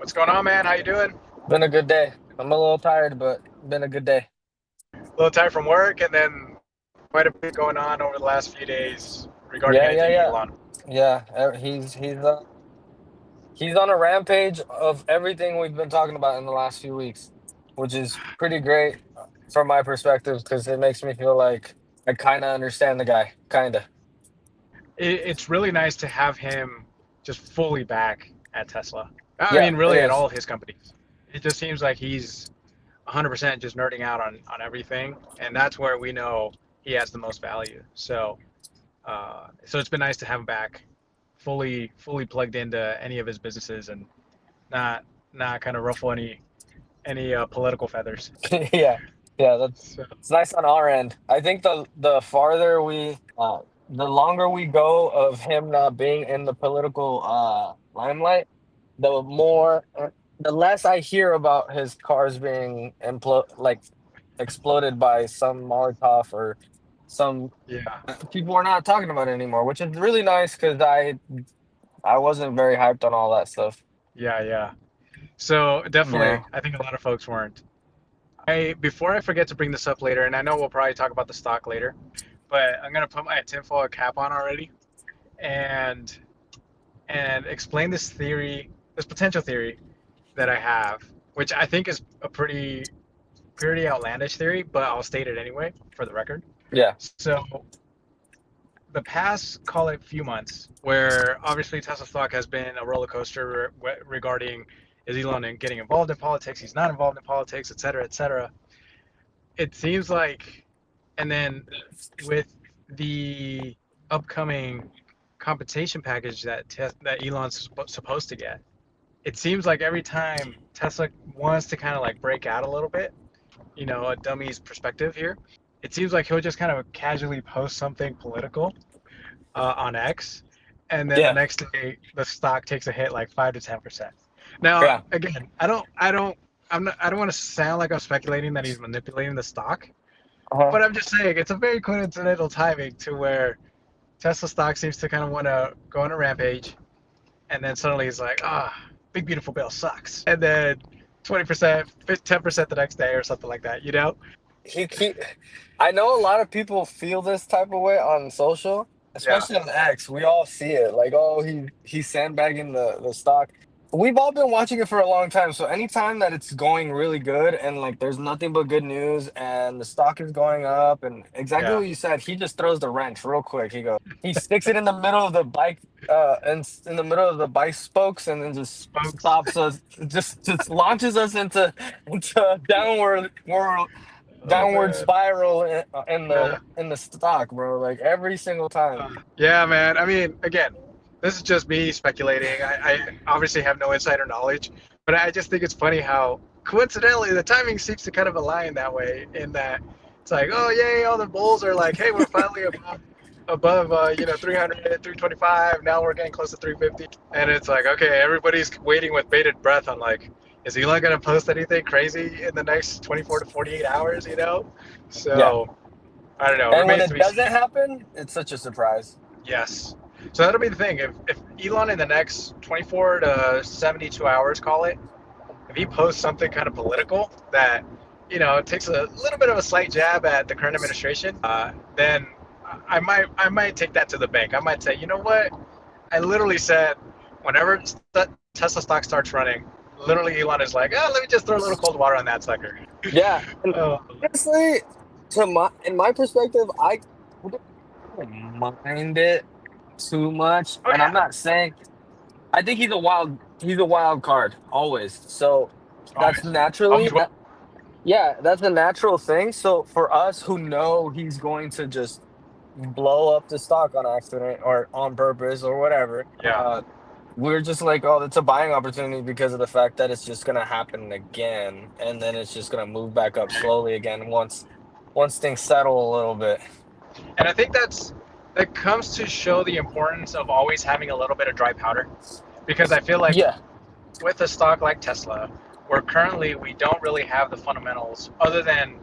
What's going on, man? How you doing? Been a good day. I'm a little tired, but been a good day. A little tired from work, and then quite a bit going on over the last few days regarding Yeah, yeah, anything yeah. Elon. Yeah, he's on a rampage of everything we've been talking about in the last few weeks, which is pretty great from my perspective because it makes me feel like I kind of understand the guy, kind of. It's really nice to have him just fully back at Tesla. I Yeah, mean, it really at is. all of his companies. It just seems like he's 100% just nerding out on everything, and that's where we know he has the most value. So it's been nice to have him back, fully plugged into any of his businesses and not not kind of ruffle any political feathers. Yeah, yeah. That's So it's nice on our end. I think the farther the longer we go of him not being in the political limelight, the more the less I hear about his cars being exploded by some Molotov or some yeah, people are not talking about it anymore, which is really nice because I wasn't very hyped on all that stuff. yeah. So Yeah. definitely, I think a lot of folks weren't. I before I forget to bring this up later, and I know we'll probably talk about the stock later, but I'm gonna put my tinfoil cap on already and and explain this theory, this potential theory that I have, which I think is a pretty outlandish theory, but I'll state it anyway for the record. Yeah. So the past, call it few months, where obviously Tesla stock has been a roller coaster regarding is Elon getting involved in politics, he's not involved in politics, et cetera, et cetera. It seems like, and then with the upcoming compensation package that Elon's supposed to get, it seems like every time Tesla wants to kind of like break out a little bit, a dummy's perspective here, it seems like he'll just kind of casually post something political on X, and then the Yeah. next day the stock takes a hit like 5 to 10%. Now, Yeah. again, I don't want to sound like I'm speculating that he's manipulating the stock, Uh-huh. but I'm just saying it's a very coincidental timing to where Tesla stock seems to kind of want to go on a rampage, and then suddenly he's like, big beautiful bill sucks, and then 20%, 10% the next day or something like that, you know? He I know a lot of people feel this type of way on social, Yeah, especially on X. We all see it. Like, oh, he's sandbagging the stock. We've all been watching it for a long time. So anytime that it's going really good and like there's nothing but good news and the stock is going up and exactly yeah. what you said, he just throws the wrench real quick. He sticks it in the middle of the bike and in the middle of the bike spokes and then just Spokes. stops us, just launches us into a downward world Oh downward man. spiral in Yeah. the stock, bro. Like every single time. Yeah, man. I mean, again, this is just me speculating. I obviously have no insider knowledge, but I just think it's funny how coincidentally the timing seems to kind of align that way. In that it's like, oh yay, all the bulls are like, hey, we're finally above 300, 325. Now we're getting close to 350, and it's like, okay, everybody's waiting with bated breath on like, is Elon gonna post anything crazy in the next 24 to 48 hours? Yeah. So I don't know. And when Remains to it be seen. doesn't happen, it's such a surprise. Yes. So that'll be the thing. If Elon in the next 24 to 72 hours, call it, if he posts something kind of political that, takes a little bit of a slight jab at the current administration, then I might take that to the bank. I might say, you know what? I literally said, whenever Tesla stock starts running, literally Elon is like, oh, let me just throw a little cold water on that sucker. Yeah. And Oh, honestly, in my perspective, I wouldn't mind it too much. oh And I'm yeah. not saying I think he's a wild card always. So that's Always. naturally Always will. yeah, that's a natural thing. So for us who know he's going to just blow up the stock on accident or on purpose or whatever, Yeah. we're just like, oh, it's a buying opportunity because of the fact that it's just gonna happen again, and then it's just gonna move back up slowly again once things settle a little bit. And I think that comes to show the importance of always having a little bit of dry powder. Because I feel like Yeah, with a stock like Tesla, where currently we don't really have the fundamentals other than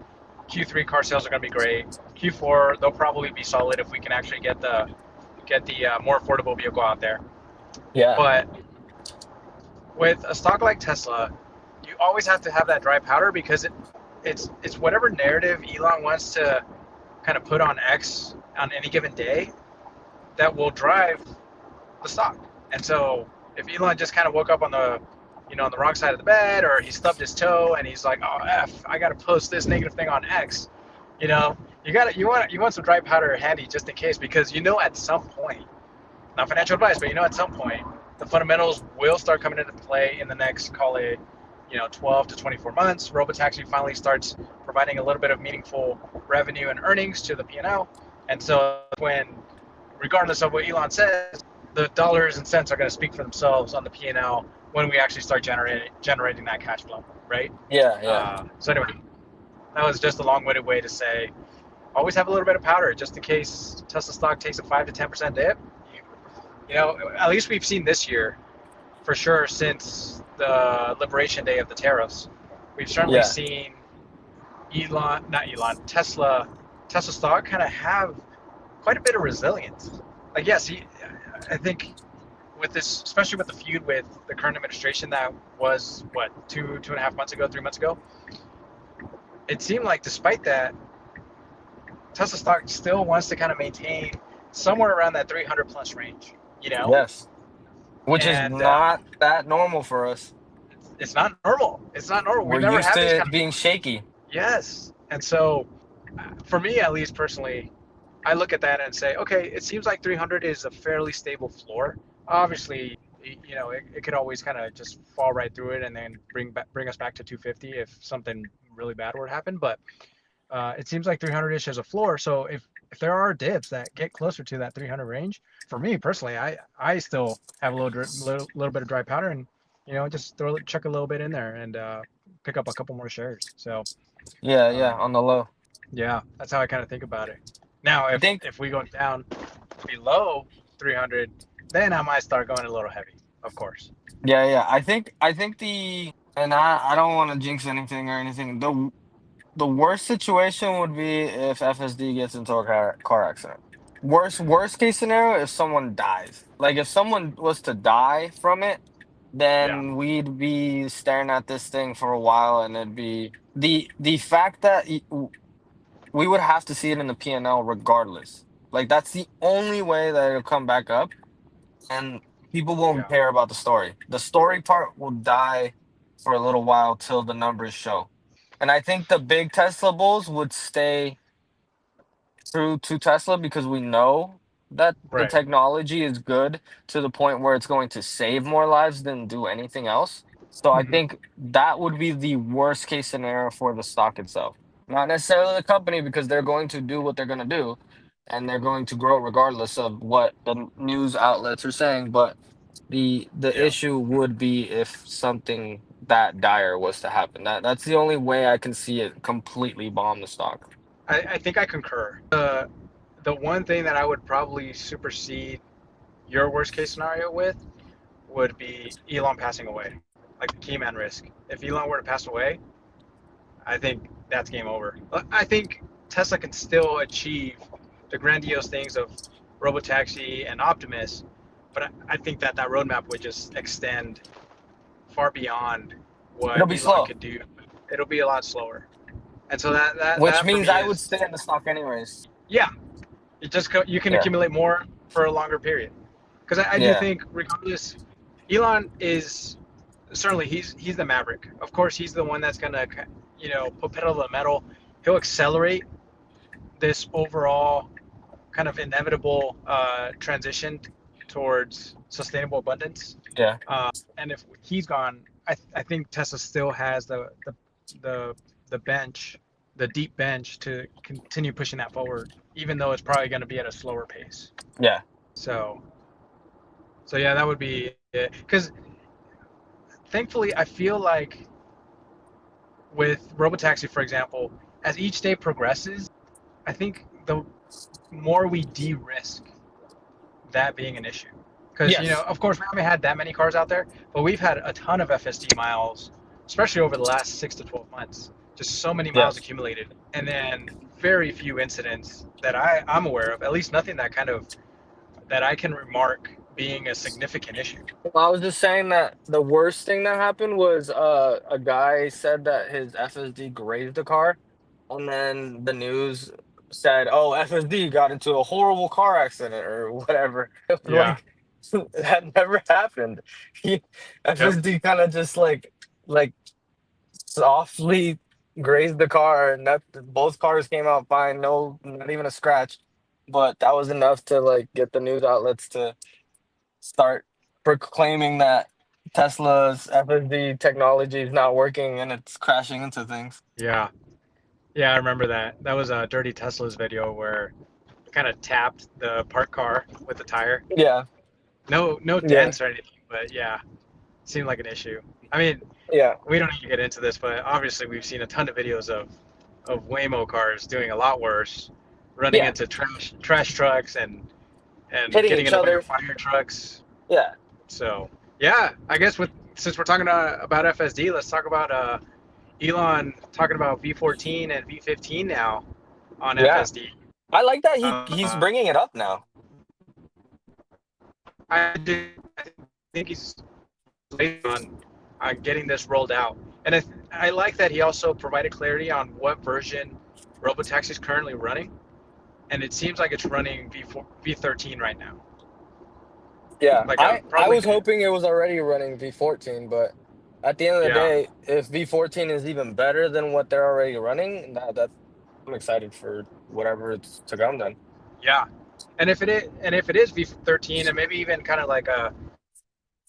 Q3 car sales are going to be great. Q4 they'll probably be solid if we can actually get the more affordable vehicle out there. yeah, But with a stock like Tesla, you always have to have that dry powder because it's whatever narrative Elon wants to kind of put on X on any given day that will drive the stock. And so if Elon just kind of woke up on the on the wrong side of the bed, or he stubbed his toe and he's like, oh f, I got to post this negative thing on X, you know, you want some dry powder handy just in case, because at some point, not financial advice, but at some point the fundamentals will start coming into play in the next, call it, 12 to 24 months. Robotaxi finally starts providing a little bit of meaningful revenue and earnings to the P&L. And so when, regardless of what Elon says, the dollars and cents are going to speak for themselves on the P&L when we actually start generating that cash flow, right? Yeah, yeah, So anyway, that was just a long-winded way to say always have a little bit of powder just in case Tesla stock takes a 5 to 10% dip. At least we've seen this year, for sure, since the liberation day of the tariffs, we've certainly yeah, seen Tesla stock kind of have quite a bit of resilience. Like, yes, I think with this, especially with the feud with the current administration that was, what, 2.5 months ago, 3 months ago, it seemed like despite that, Tesla stock still wants to kind of maintain somewhere around that 300 plus range, you know? yes. Which is And not that normal for us. it's not normal. It's not normal. We're We've never used had to these kind it of being shaky. yes. And so, for me at least personally, I look at that and say, okay, it seems like 300 is a fairly stable floor. Obviously, it could always kind of just fall right through it and then bring us back to 250 if something really bad were to happen. But it seems like 300-ish is a floor. So if there are dips that get closer to that 300 range, for me personally, I still have a little bit of dry powder, and just chuck a little bit in there and pick up a couple more shares. So Yeah, yeah, um, on the low. yeah, that's how I kind of think about it. Now, I think, if we go down below 300, then I might start going a little heavy, of course. yeah, yeah. I think and I don't want to jinx anything or anything. The worst situation would be if FSD gets into a car accident. Worst case scenario if someone dies. Like if someone was to die from it, Yeah, then we'd be staring at this thing for a while, and it'd be the fact that we would have to see it in the P&L regardless. Like that's the only way that it'll come back up, and people won't yeah, care about the story. The story part will die for a little while till the numbers show. And I think the big Tesla bulls would stay true to Tesla because we know that the right. technology is good to the point where it's going to save more lives than do anything else. So I Hmm. think that would be the worst case scenario for the stock itself. Not necessarily the company because they're going to do what they're going to do and they're going to grow regardless of what the news outlets are saying, but the Yeah, issue would be if something that dire was to happen. That's the only way I can see it completely bomb the stock. I think I concur. The one thing that I would probably supersede your worst case scenario with would be Elon passing away, like the key man risk. If Elon were to pass away, I think that's game over. I think Tesla can still achieve the grandiose things of Robotaxi and Optimus, but I think that roadmap would just extend far beyond what It'll be Elon slow. could do. It'll be a lot slower, and so Which that for means me I would is, stay in the stock anyways. yeah, you can Yeah. accumulate more for a longer period. Because I do Yeah. think, regardless, Elon is certainly he's the maverick. Of course, he's the one that's gonna put pedal to the metal. He'll accelerate this overall kind of inevitable transition towards sustainable abundance. Yeah. And if he's gone, I think Tesla still has the the bench, the deep bench to continue pushing that forward, even though it's probably going to be at a slower pace. Yeah. So yeah, that would be it. Because thankfully, I feel like with Robotaxi, for example, as each day progresses, I think the more we de-risk that being an issue. Because, Yes. of course, we haven't had that many cars out there, but we've had a ton of FSD miles, especially over the last 6 to 12 months. Just so many miles Yes. accumulated, and then very few incidents that I'm aware of. At least nothing that I can remark being a significant issue. Well, I was just saying that the worst thing that happened was a guy said that his FSD grazed a car, and then the news said, "Oh, FSD got into a horrible car accident or whatever." It was Yeah. like that never happened. He, Yep. FSD kind of just like softly grazed the car, and that both cars came out fine, no, not even a scratch. But that was enough to like get the news outlets to start proclaiming that Tesla's FSD technology is not working and it's crashing into things. Yeah. Yeah, I remember that. That was a Dirty Tesla's video where it kind of tapped the parked car with the tire. Yeah, No yeah, dents or anything, but yeah, seemed like an issue. I mean, yeah, we don't need to get into this, but obviously we've seen a ton of videos of Waymo cars doing a lot worse, running yeah. into trash trucks and Hitting getting each in the way other. of fire trucks. Yeah, So yeah, I guess with since we're talking about FSD, let's talk about Elon talking about V14 and V15 now on yeah. FSD. I like that he's Uh, bringing it up now. I think he's late on getting this rolled out, and I like that he also provided clarity on what version Robotaxi is currently running, and it seems like it's running V4, V13 right now. Yeah, Like I I'm I probably was gonna, hoping it was already running V14, but at the end of the yeah, day, if V14 is even better than what they're already running, that I'm excited for whatever it's to come then. yeah. And if it is V13 and maybe even kind of like a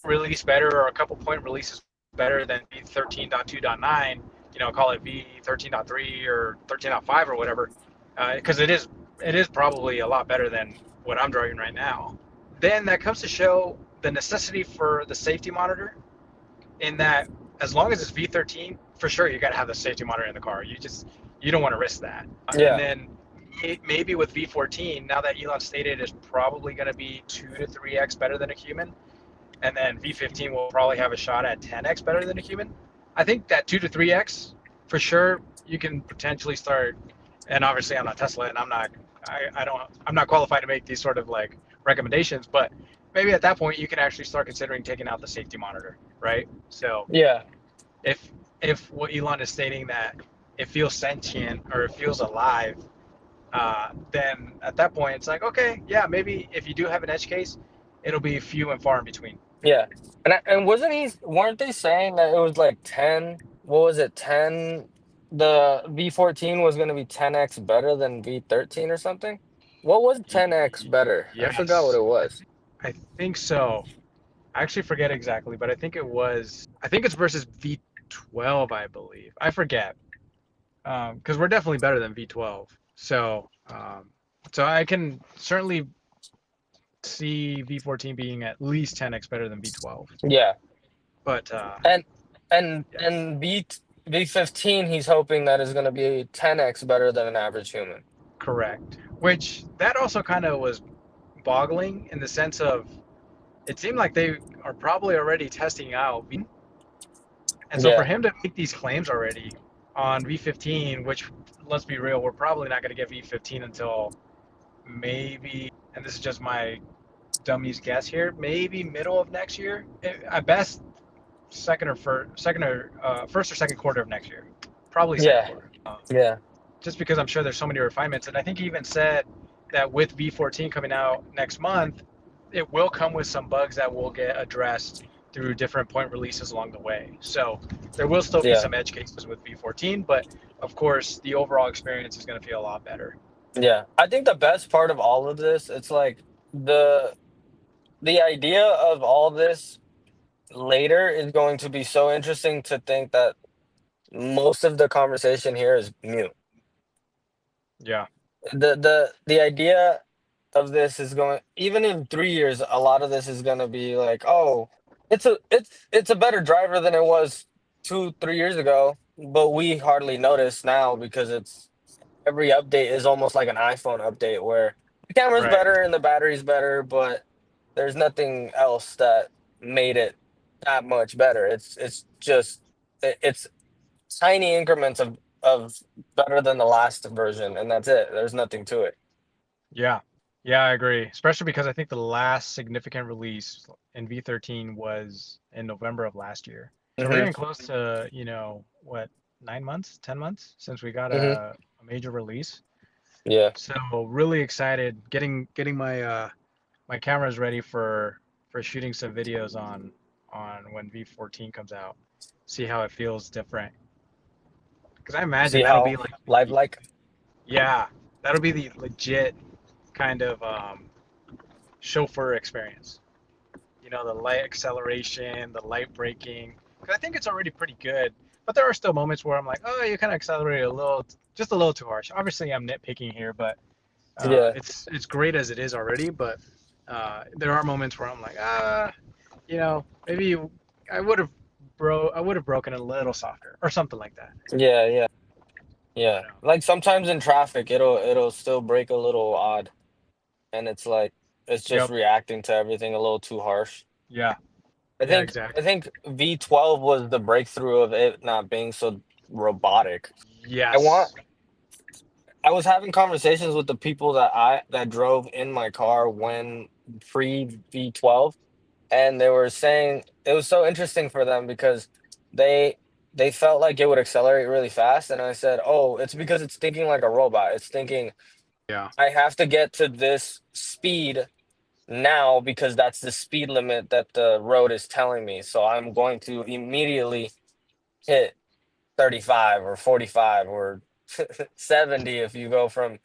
release better or a couple point releases better than V13.2.9, call it V13.3 or 13.5 or whatever, because it is probably a lot better than what I'm driving right now. Then that comes to show the necessity for the safety monitor in that as long as it's V13, for sure you got to have the safety monitor in the car. You don't want to risk that. And Yeah, then maybe with V14, now that Elon stated is probably going to be 2 to 3x better than a human, and then V15 will probably have a shot at 10x better than a human. I think that 2 to 3x for sure you can potentially start. And obviously, I'm not Tesla, and I'm not qualified to make these sort of like recommendations. But maybe at that point, you can actually start considering taking out the safety monitor, right? So yeah, if if what Elon is stating that it feels sentient or it feels alive, then at that point it's like, okay, yeah, maybe if you do have an edge case, it'll be few and far in between. yeah. And wasn't he? Weren't they saying that it was like 10? What was it? 10? The V14 was going to be 10x better than V13 or something? What was 10x better? I forgot what Yes, it was. I think so. I actually forget exactly, but I think it's versus V12, I believe. I forget. Because we're definitely better than V12. So I can certainly see V14 being at least 10x better than V12. Yeah. But And and yeah, and V15 he's hoping that is going to be 10x better than an average human. correct. Which that also kind of was boggling in the sense of it seemed like they are probably already testing out V. And so for Yeah. him to make these claims already on V15, which let's be real, we're probably not going to get V15 until maybe, and this is just my dummy's guess here, maybe middle of next year. At best, first or second quarter of next year, probably second Yeah. quarter. Yeah. Just because I'm sure there's so many refinements, and I think he even said that with V14 coming out next month, it will come with some bugs that will get addressed through different point releases along the way. So there will still be Yeah. some edge cases with V14, but of course the overall experience is going to feel a lot better. Yeah. I think the best part of all of this, it's like the the idea of all this later is going to be so interesting to think that most of the conversation here is mute. Yeah, The idea of this is going, even in 3 years, a lot of this is going to be like, oh, it's a better driver than it was 2 3 years ago, but we hardly notice now because it's every update is almost like an iPhone update where the camera's right. better and the battery's better, but there's nothing else that made it that much better. It's just it's tiny increments of better than the last version, and that's it. There's nothing to it. Yeah. Yeah, I agree. Especially because I think the last significant release in V13 was in November of last year. So we're Hmm. getting close to, what, 9 months, 10 months since we got Hmm. a major release. Yeah. So really excited, getting my cameras ready for shooting some videos on when V14 comes out. See how it feels different. Because I imagine See that'll how be like live like. yeah, that'll be the legit kind of chauffeur experience. The light acceleration, the light braking. 'Cause I think it's already pretty good, but there are still moments where I'm like, oh, you kind of accelerate a little, just a little too harsh. Obviously, I'm nitpicking here, but Yeah. it's great as it is already. But there are moments where I'm like, maybe I would have broken it a little softer or something like that. Yeah. Yeah. Yeah. But Like sometimes in traffic, it'll still break a little odd, and it's like it's just yep, reacting to everything a little too harsh. yeah, I yeah, think I exactly. think V12 was the breakthrough of it not being so robotic. I want Yes. I was having conversations with the people that drove in my car when pre V12, and they were saying it was so interesting for them because they they felt like it would accelerate really fast, and I said, "Oh, it's because it's thinking like a robot. It's thinking Yeah. I have to get to this speed now because that's the speed limit that the road is telling me. So I'm going to immediately hit 35 or 45 or 70 if you go from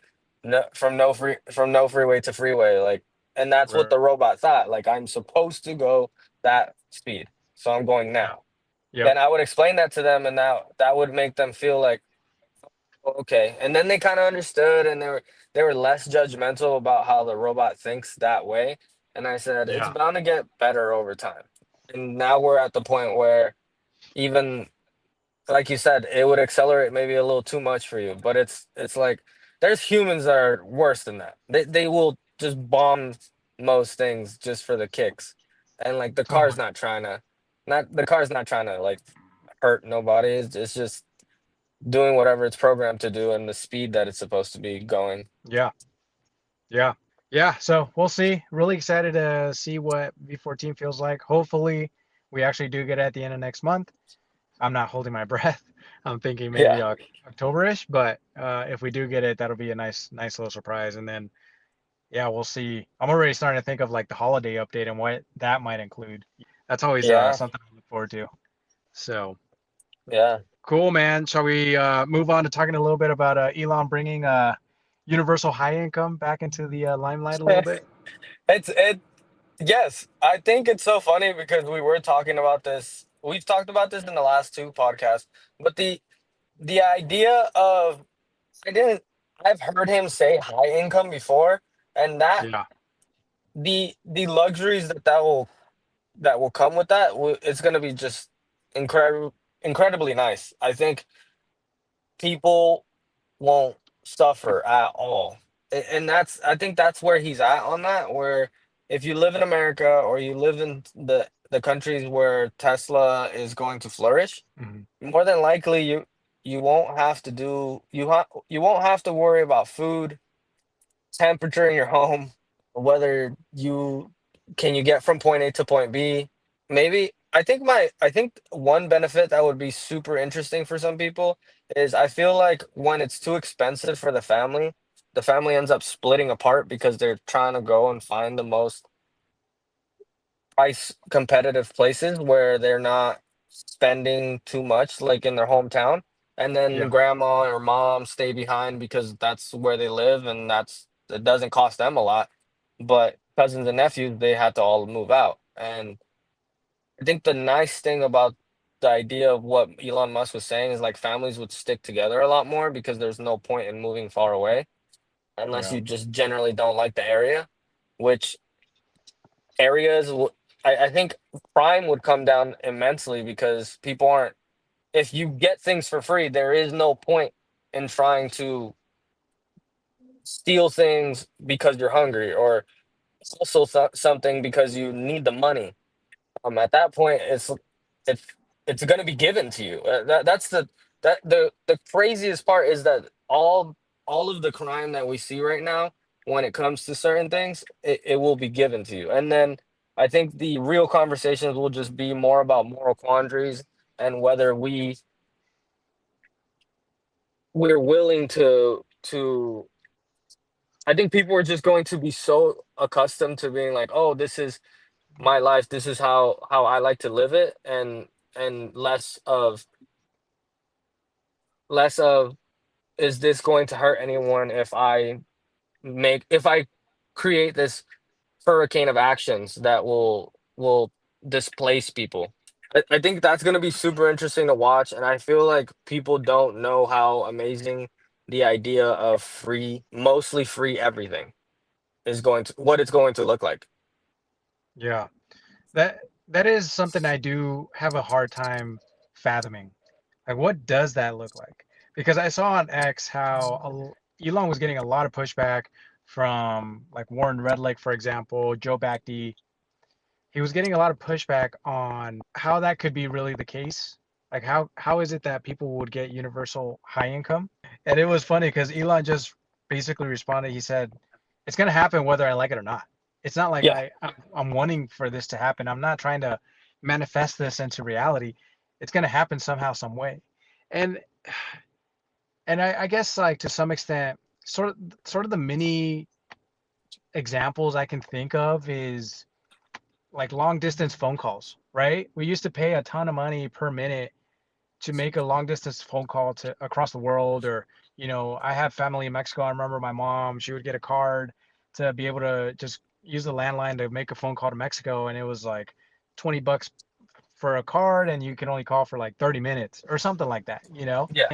no freeway to freeway, like, and that's what Right. the robot thought, like I'm supposed to go that speed, so I'm going Yeah. now. Yep. And I would explain that to them, and that would make them feel like, "Oh, okay." And then they kind of understood, and they were less judgmental about how the robot thinks that way. And I said it's Yeah. bound to get better over time. And now we're at the point where, even like you said, it would accelerate maybe a little too much for you, but it's like there's humans that are worse than that. They will just bomb most things just for the kicks. And like Totally. the car's not trying to like hurt nobody. It's just doing whatever it's programmed to do and the speed that it's supposed to be going. Yeah. Yeah. Yeah. So we'll see. Really excited to see what V14 feels like. Hopefully, we actually do get it at the end of next month. I'm not holding my breath. I'm thinking maybe Yeah. October-ish, but if we do get it, that'll be a nice little surprise. And then, yeah, we'll see. I'm already starting to think of like the holiday update and what that might include. That's always Yeah. something I look forward to. So Yeah. cool, man. Shall we move on to talking a little bit about Elon bringing universal high income back into the limelight a little bit? It Yes, I think it's so funny because we were talking about this. We've talked about this in the last two podcasts, but the idea of I didn't I've heard him say high income before, and that Yeah. the luxuries that will come with that, it's going to be just incredibly nice. I think people won't suffer at all. And I think that's where he's at on that, where if you live in America or you live in the countries where Tesla is going to flourish, Hmm. more than likely you won't have to do you won't have to worry about food, temperature in your home, whether you get from point A to point B. Maybe I think one benefit that would be super interesting for some people is I feel like when it's too expensive for the family ends up splitting apart because they're trying to go and find the most price competitive places where they're not spending too much, like in their hometown. And then Yeah. grandma or mom stay behind because that's where they live, and it doesn't cost them a lot. But cousins and nephews, they had to all move out. And I think the nice thing about the idea of what Elon Musk was saying is like families would stick together a lot more because there's no point in moving far away unless Yeah. you just generally don't like the area, which areas I think crime would come down immensely because people aren't if you get things for free, there is no point in trying to steal things because you're hungry or also something because you need the money. At that point, it's it's going to be given to you. That's the craziest part is that all of the crime that we see right now. when it comes to certain things, it will be given to you. And then I think the real conversations will just be more about moral quandaries and whether we're willing to I think people are just going to be so accustomed to being like, oh, this is my life, this is how I like to live it, and less of is this going to hurt anyone if I create this hurricane of actions that will displace people. I think that's going to be super interesting to watch, and I feel like people don't know how amazing the idea of mostly free everything is what it's going to look like. Yeah. That that is something I do have a hard time fathoming. Like, what does that look like? Because I saw on X how Elon was getting a lot of pushback from like Warren Redlick, for example, Joe Backdy. He was getting a lot of pushback on how that could be really the case. Like, how is it that people would get universal high income? And it was funny because Elon just basically responded. He said, "It's gonna happen whether I like it or not. It's not like Yeah, I'm wanting for this to happen. I'm not trying to manifest this into reality. It's gonna happen somehow, some way." And I guess like to some extent, sort of the mini examples I can think of is like long distance phone calls, right? We used to pay a ton of money per minute to make a long distance phone call to across the world. Or I have family in Mexico. I remember my mom, she would get a card to be able to just use the landline to make a phone call to Mexico, and it was like $20 for a card, and you can only call for like 30 minutes or something like that. yeah,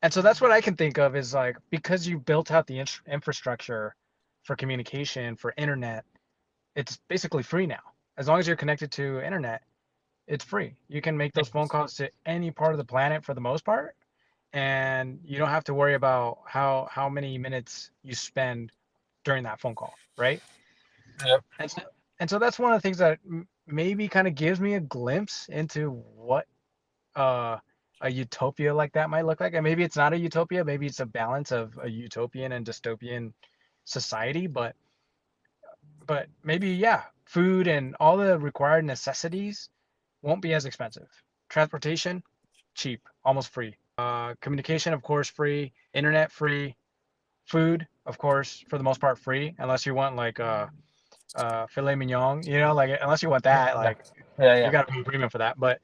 And so that's what I can think of is like, because you built out the infrastructure for communication, for internet, it's basically free now. As long as you're connected to internet, it's free. You can make those phone calls to any part of the planet for the most part, and you don't have to worry about how many minutes you spend during that phone call, right? yeah. And so that's one of the things that maybe kind of gives me a glimpse into what uh, a utopia like that might look like. And maybe it's not a utopia, maybe it's a balance of a utopian and dystopian society, but maybe, yeah, food and all the required necessities won't be as expensive. Transportation, cheap, almost free. Communication, of course, free. Internet, free. Food, of course, for the most part, free, unless you want like filet mignon. Like, unless you want that, Yeah, like yeah, you yeah. got to pay a premium for that. But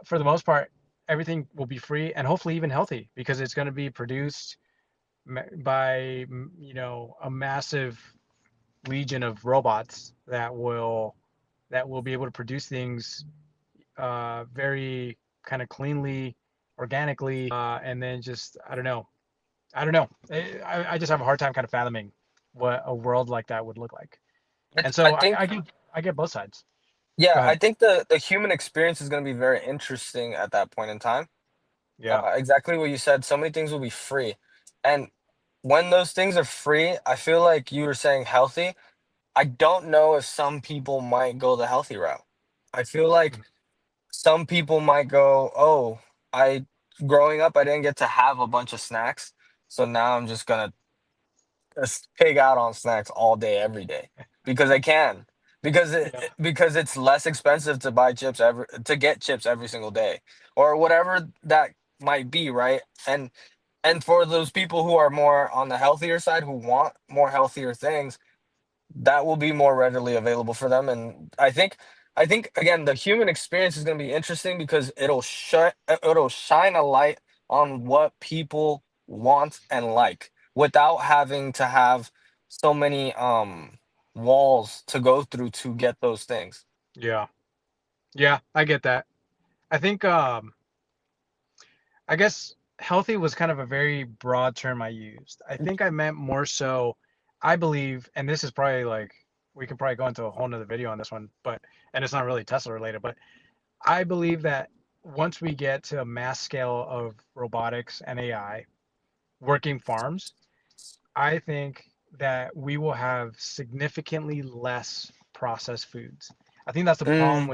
for the most part, everything will be free and hopefully even healthy because it's going to be produced by a massive legion of robots that will be able to produce things very kind of cleanly, organically, and then just I don't know. I just have a hard time kind of fathoming what a world like that would look like. And I so I, think I get I get both sides. Go yeah, I ahead. think the human experience is going to be very interesting at that point in time. Yeah. Exactly what you said. So many things will be free, and when those things are free, I feel like you were saying healthy. I don't know if some people might go the healthy route. I feel like some people might go, "Oh, I growing up, I didn't get to have a bunch of snacks, so now I'm just gonna pig out on snacks all day, every day because I can." Yeah. Because it's less expensive to buy chips to get chips every single day or whatever that might be, right? And for those people who are more on the healthier side who want more healthier things, that will be more readily available for them. And I think again the human experience is going to be interesting because it'll shine a light on what people want and like without having to have so many walls to go through to get those things. Yeah. Yeah. I get that. I think I guess healthy was kind of a very broad term I used. I think I meant more so, I believe, and this is probably like, we could probably go into a whole nother video on this one, and it's not really Tesla related, but I believe that once we get to a mass scale of robotics and AI working farms, I think that we will have significantly less processed foods. I think that's the problem Mm,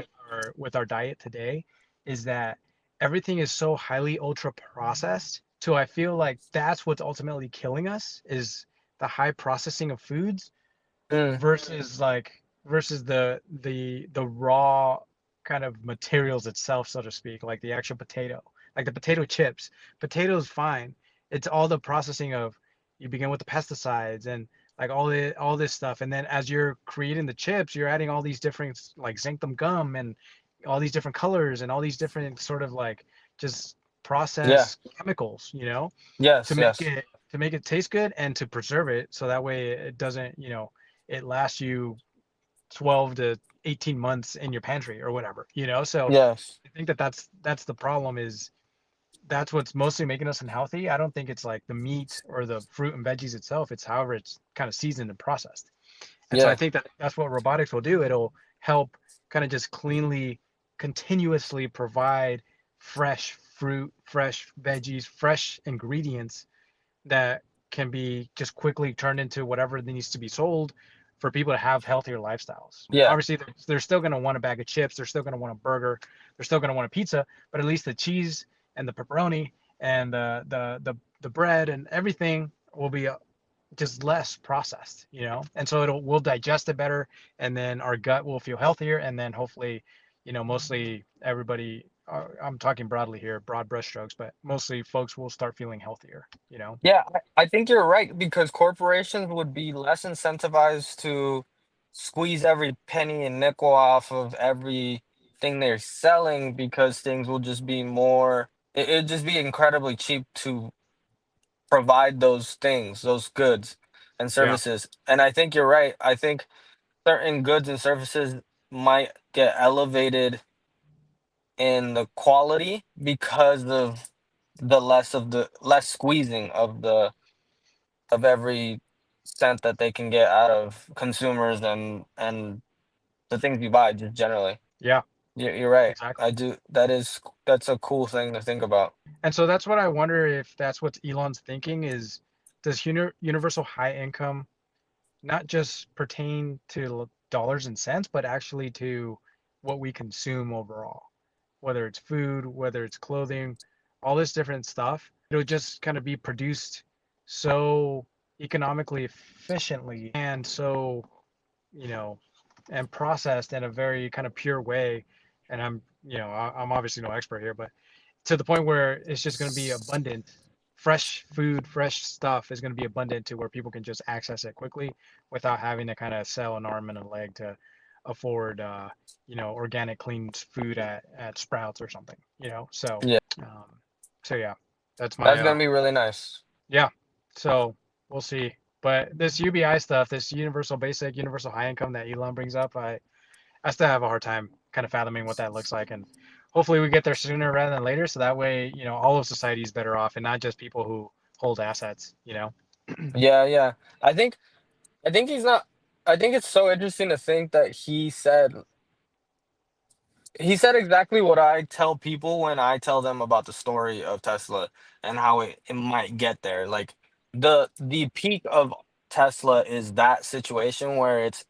with our diet today, is that everything is so highly ultra processed. So I feel like that's what's ultimately killing us, is the high processing of foods Mm, versus the raw kind of materials itself, so to speak, like the actual potato, like the potato chips. Potatoes fine. It's all the processing of, you begin with the pesticides and like all this stuff, and then as you're creating the chips, you're adding all these different like xanthan gum and all these different colors and all these different sort of like just yeah. processed chemicals, to Yes. make Yes. it to make it taste good and to preserve it so that way it doesn't, it lasts you 12 to 18 months in your pantry or whatever. So Yes. I think that that's the problem, is that's what's mostly making us unhealthy. I don't think it's like the meat or the fruit and veggies itself. It's however it's kind of seasoned and processed. And so I Yeah. think that that's what robotics will do. It'll help kind of just cleanly, continuously provide fresh fruit, fresh veggies, fresh ingredients that can be just quickly turned into whatever needs to be sold for people to have healthier lifestyles. Yeah. Obviously, they're still going to want a bag of chips. They're still going to want a burger. They're still going to want a pizza. But at least the cheese and the pepperoni and the bread and everything will be just less processed. And so we'll digest it better, and then our gut will feel healthier, and then hopefully, mostly everybody. I'm talking broadly here, broad brushstrokes, but mostly folks will start feeling healthier. Yeah, I think you're right because corporations would be less incentivized to squeeze every penny and nickel off of everything they're selling because things will just be more, it'd just be incredibly cheap to provide those things, those goods and Yeah, services. And I think you're right. I think certain goods and services might get elevated in the quality because of the less squeezing of every cent that they can get out of consumers and the things you buy just generally. yeah, You're right. exactly. I do. That's a cool thing to think about. And so that's what I wonder, if that's what Elon's thinking is, does universal high income not just pertain to dollars and cents, but actually to what we consume overall, whether it's food, whether it's clothing, all this different stuff. It'll just kind of be produced so economically efficiently and so, you know, and processed in a very kind of pure way. And I'm obviously no expert here, but to the point where it's just going to be abundant. Fresh food, fresh stuff is going to be abundant to where people can just access it quickly without having to kind of sell an arm and a leg to afford, organic, clean food at Sprouts or something. So, Yeah, um, so yeah, that's my, that's gonna be really nice. yeah. So we'll see. But this UBI stuff, this universal basic, universal high income that Elon brings up, I still have a hard time kind of fathoming what that looks like. And hopefully we get there sooner rather than later. So that way, all of society is better off and not just people who hold assets. Yeah, yeah. I think I think he's not. I think it's so interesting to think that he said exactly what I tell people when I tell them about the story of Tesla and how it might get there. Like the peak of Tesla is that situation where it's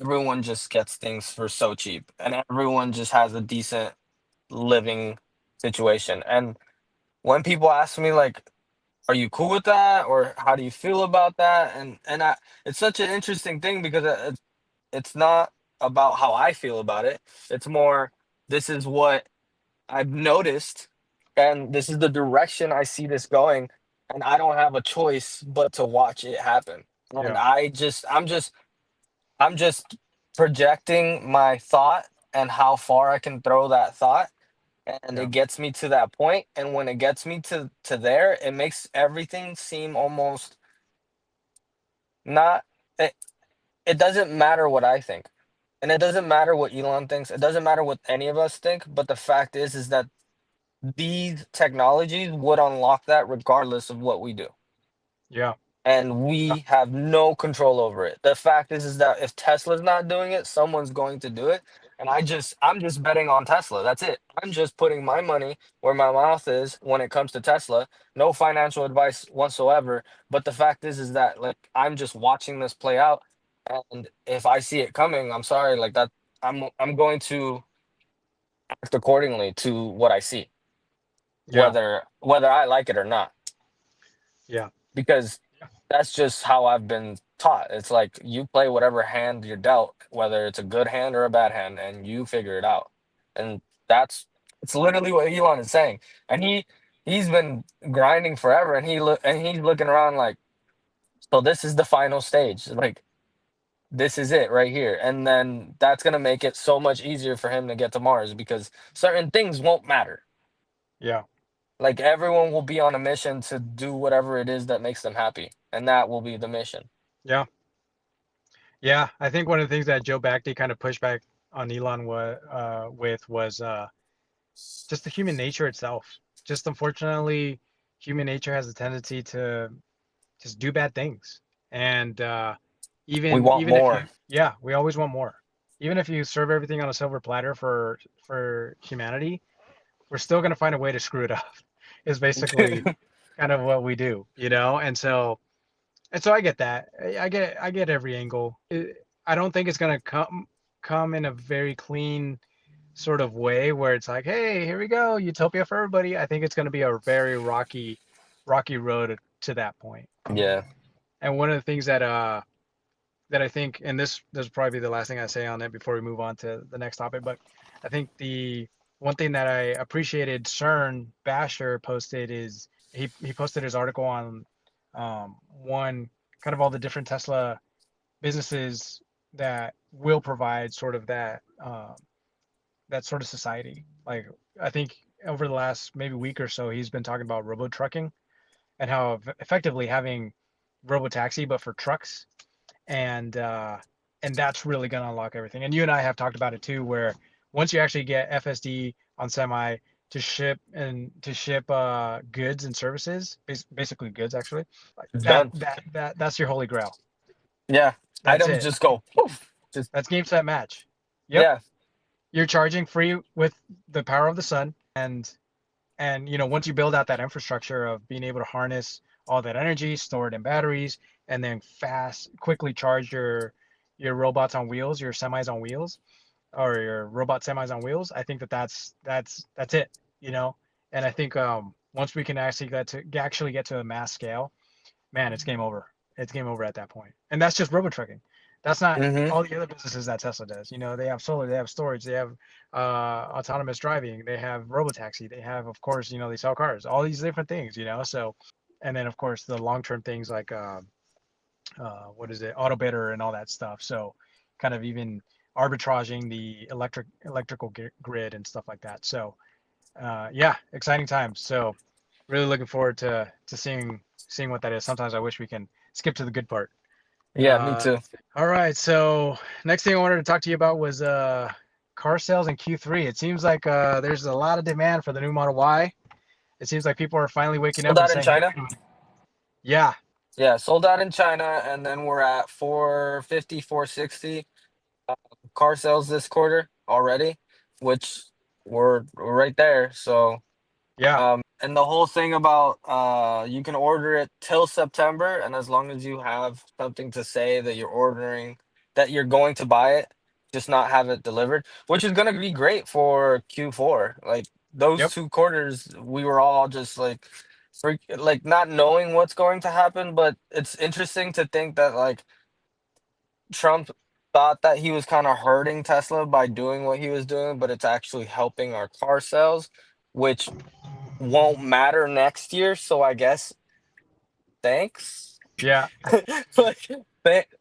everyone just gets things for so cheap and everyone just has a decent living situation. And when people ask me like, are you cool with that or how do you feel about that? It's such an interesting thing because it's not about how I feel about it. It's more, this is what I've noticed, and this is the direction I see this going, and I don't have a choice but to watch it happen. And Yeah. I'm just projecting my thought and how far I can throw that thought, and Yeah. it gets me to that point. And when it gets me to there, it makes everything seem almost not. It, it doesn't matter what I think. And it doesn't matter what Elon thinks. It doesn't matter what any of us think. But the fact is that these technologies would unlock that regardless of what we do. Yeah. And Yeah. we have no control over it. The fact is that if Tesla's not doing it, someone's going to do it. And I'm just betting on Tesla. That's it. I'm just putting my money where my mouth is when it comes to Tesla. No financial advice whatsoever. But the fact is that like I'm just watching this play out. And if I see it coming, I'm sorry, like that I'm going to act accordingly to what I see, Yeah. whether I like it or not. Yeah. Because That's just how I've been taught. It's like you play whatever hand you're dealt, whether it's a good hand or a bad hand, and you figure it out. And that's it's literally what Elon is saying. And he's been grinding forever, and he's looking around like, so this is the final stage. Like this is it right here. And then that's gonna make it so much easier for him to get to Mars because certain things won't matter. Yeah, Like everyone will be on a mission to do whatever it is that makes them happy, and that will be the mission. yeah, yeah. I think one of the things that Joe Backty kind of pushed back on Elon with was just the human nature itself. Just unfortunately, human nature has a tendency to just do bad things. And We even want even if you, more. yeah, we always want more. Even if you serve everything on a silver platter for humanity, we're still gonna find a way to screw it up. Is basically kind of what we do, you know. And so I get that. I get every angle. I don't think it's gonna come in a very clean sort of way where it's like, hey, here we go, utopia for everybody. I think it's going to be a very rocky road to that point. Yeah. And one of the things that I think, and this will probably be the last thing I say on it before we move on to the next topic, but I think the one thing that I appreciated CERN Basher posted is he posted his article on one kind of all the different Tesla businesses that will provide sort of that sort of society. Like I think over the last maybe week or so, he's been talking about robo trucking and how effectively having robo taxi, but for trucks, and uh, and that's really gonna unlock everything. And you and I have talked about it too, where once you actually get FSD on semi to ship goods and services, basically goods actually, like that Done. that's your holy grail. Yeah. That's Items it. just go poof. Just That's game set match. Yep. yeah. You're charging free with the power of the sun, and once you build out that infrastructure of being able to harness all that energy stored in batteries and then quickly charge your robots on wheels, your semis on wheels, or your robot semis on wheels, I think that's it, you know. And I think once we can actually get to a mass scale, man, it's game over. It's game over at that point. And that's just robo trucking. That's not Mm-hmm. all the other businesses that Tesla does. They have solar, they have storage, they have autonomous driving, they have robotaxi, they have, of course, they sell cars, all these different things. So, and then of course the long-term things like what is it, auto bidder and all that stuff. So, kind of even arbitraging the electrical grid and stuff like that. So, yeah, exciting times. So, really looking forward to seeing what that is. Sometimes I wish we can skip to the good part. Yeah, me Uh, too. all right. So next thing I wanted to talk to you about was car sales in Q3. It seems like there's a lot of demand for the new Model Y. It seems like people are finally waking Sold up and out in saying, "Hey, China. wait a minute." Yeah. Yeah, sold out in China, and then we're at 450, 460 car sales this quarter already, which we're right there. So Yeah. and the whole thing about you can order it till September, and as long as you have something to say that you're ordering, that you're going to buy it, just not have it delivered, which is gonna be great for Q4. Like those Yep. 2 quarters, we were all just like like not knowing what's going to happen, but it's interesting to think that like Trump thought that he was kind of hurting Tesla by doing what he was doing, but it's actually helping our car sales, which won't matter next year. So I guess thanks. Yeah.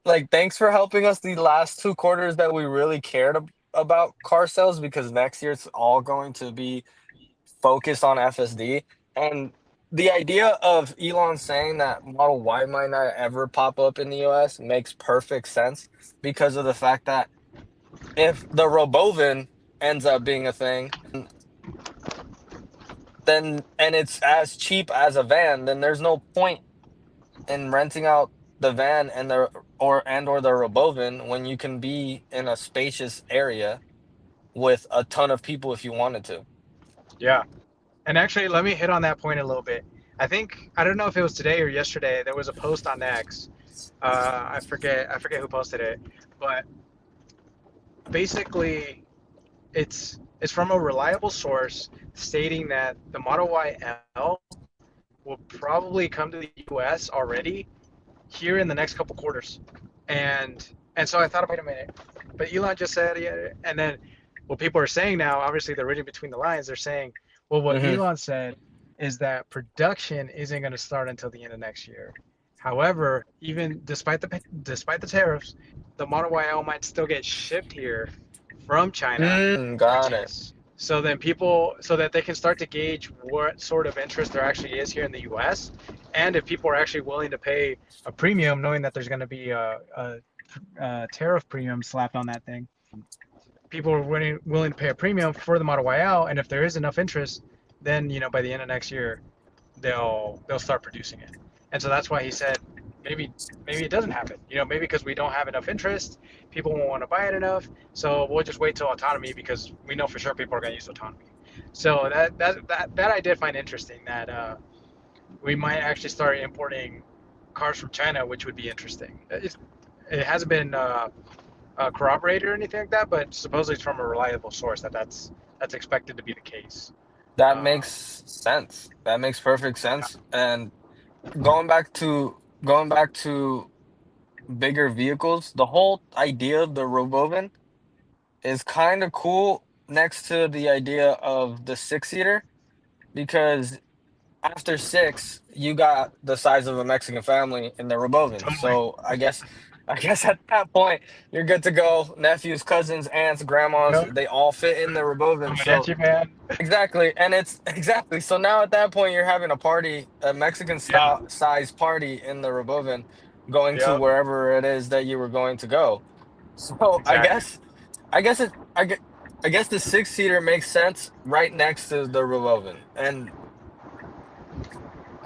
like, thanks for helping us the last 2 quarters that we really cared about car sales because next year it's all going to be focused on FSD. And the idea of Elon saying that Model Y might not ever pop up in the US makes perfect sense because of the fact that if the Robovan ends up being a thing, then and it's as cheap as a van, then there's no point in renting out the van and or the Robovan when you can be in a spacious area with a ton of people if you wanted to. Yeah. And actually, let me hit on that point a little bit. I don't know if it was today or yesterday. There was a post on X. I forget who posted it, but basically, it's from a reliable source stating that the Model Y L will probably come to the US already here in the next couple quarters. And so I thought, wait a minute, but Elon just said, yeah, and then what people are saying now, obviously they're reading between the lines. They're saying, well, what Hmm. Elon said is that production isn't going to start until the end of next year. However, even despite the tariffs, the Model YL might still get shipped here from China, which Got it. is so then people so that they can start to gauge what sort of interest there actually is here in the U.S. and if people are actually willing to pay a premium, knowing that there's going to be a tariff premium slapped on that thing. People are willing to pay a premium for the Model YL, and if there is enough interest, then by the end of next year, they'll start producing it. And so that's why he said maybe it doesn't happen. Maybe because we don't have enough interest, people won't want to buy it enough. So we'll just wait till autonomy because we know for sure people are going to use autonomy. So that I did find interesting that we might actually start importing cars from China, which would be interesting. It hasn't been corroborated or anything like that, but supposedly it's from a reliable source that's expected to be the case. That Uh, makes sense. That makes perfect yeah, sense. And going back to bigger vehicles, the whole idea of the Robovan is kind of cool next to the idea of the six seater because after six, you got the size of a Mexican family in the Robovan. totally. So I guess at that point you're good to go. Nephews, cousins, aunts, grandmas, Yep. they all fit in the I'm Robovan. an So Etchy man. exactly, and it's exactly. So now at that point you're having a party, a Mexican Yeah. style size party in the Robovan, going to Yep. wherever it is that you were going to go. So I Exactly. guess I guess it I guess the six seater makes sense right next to the Robovan. And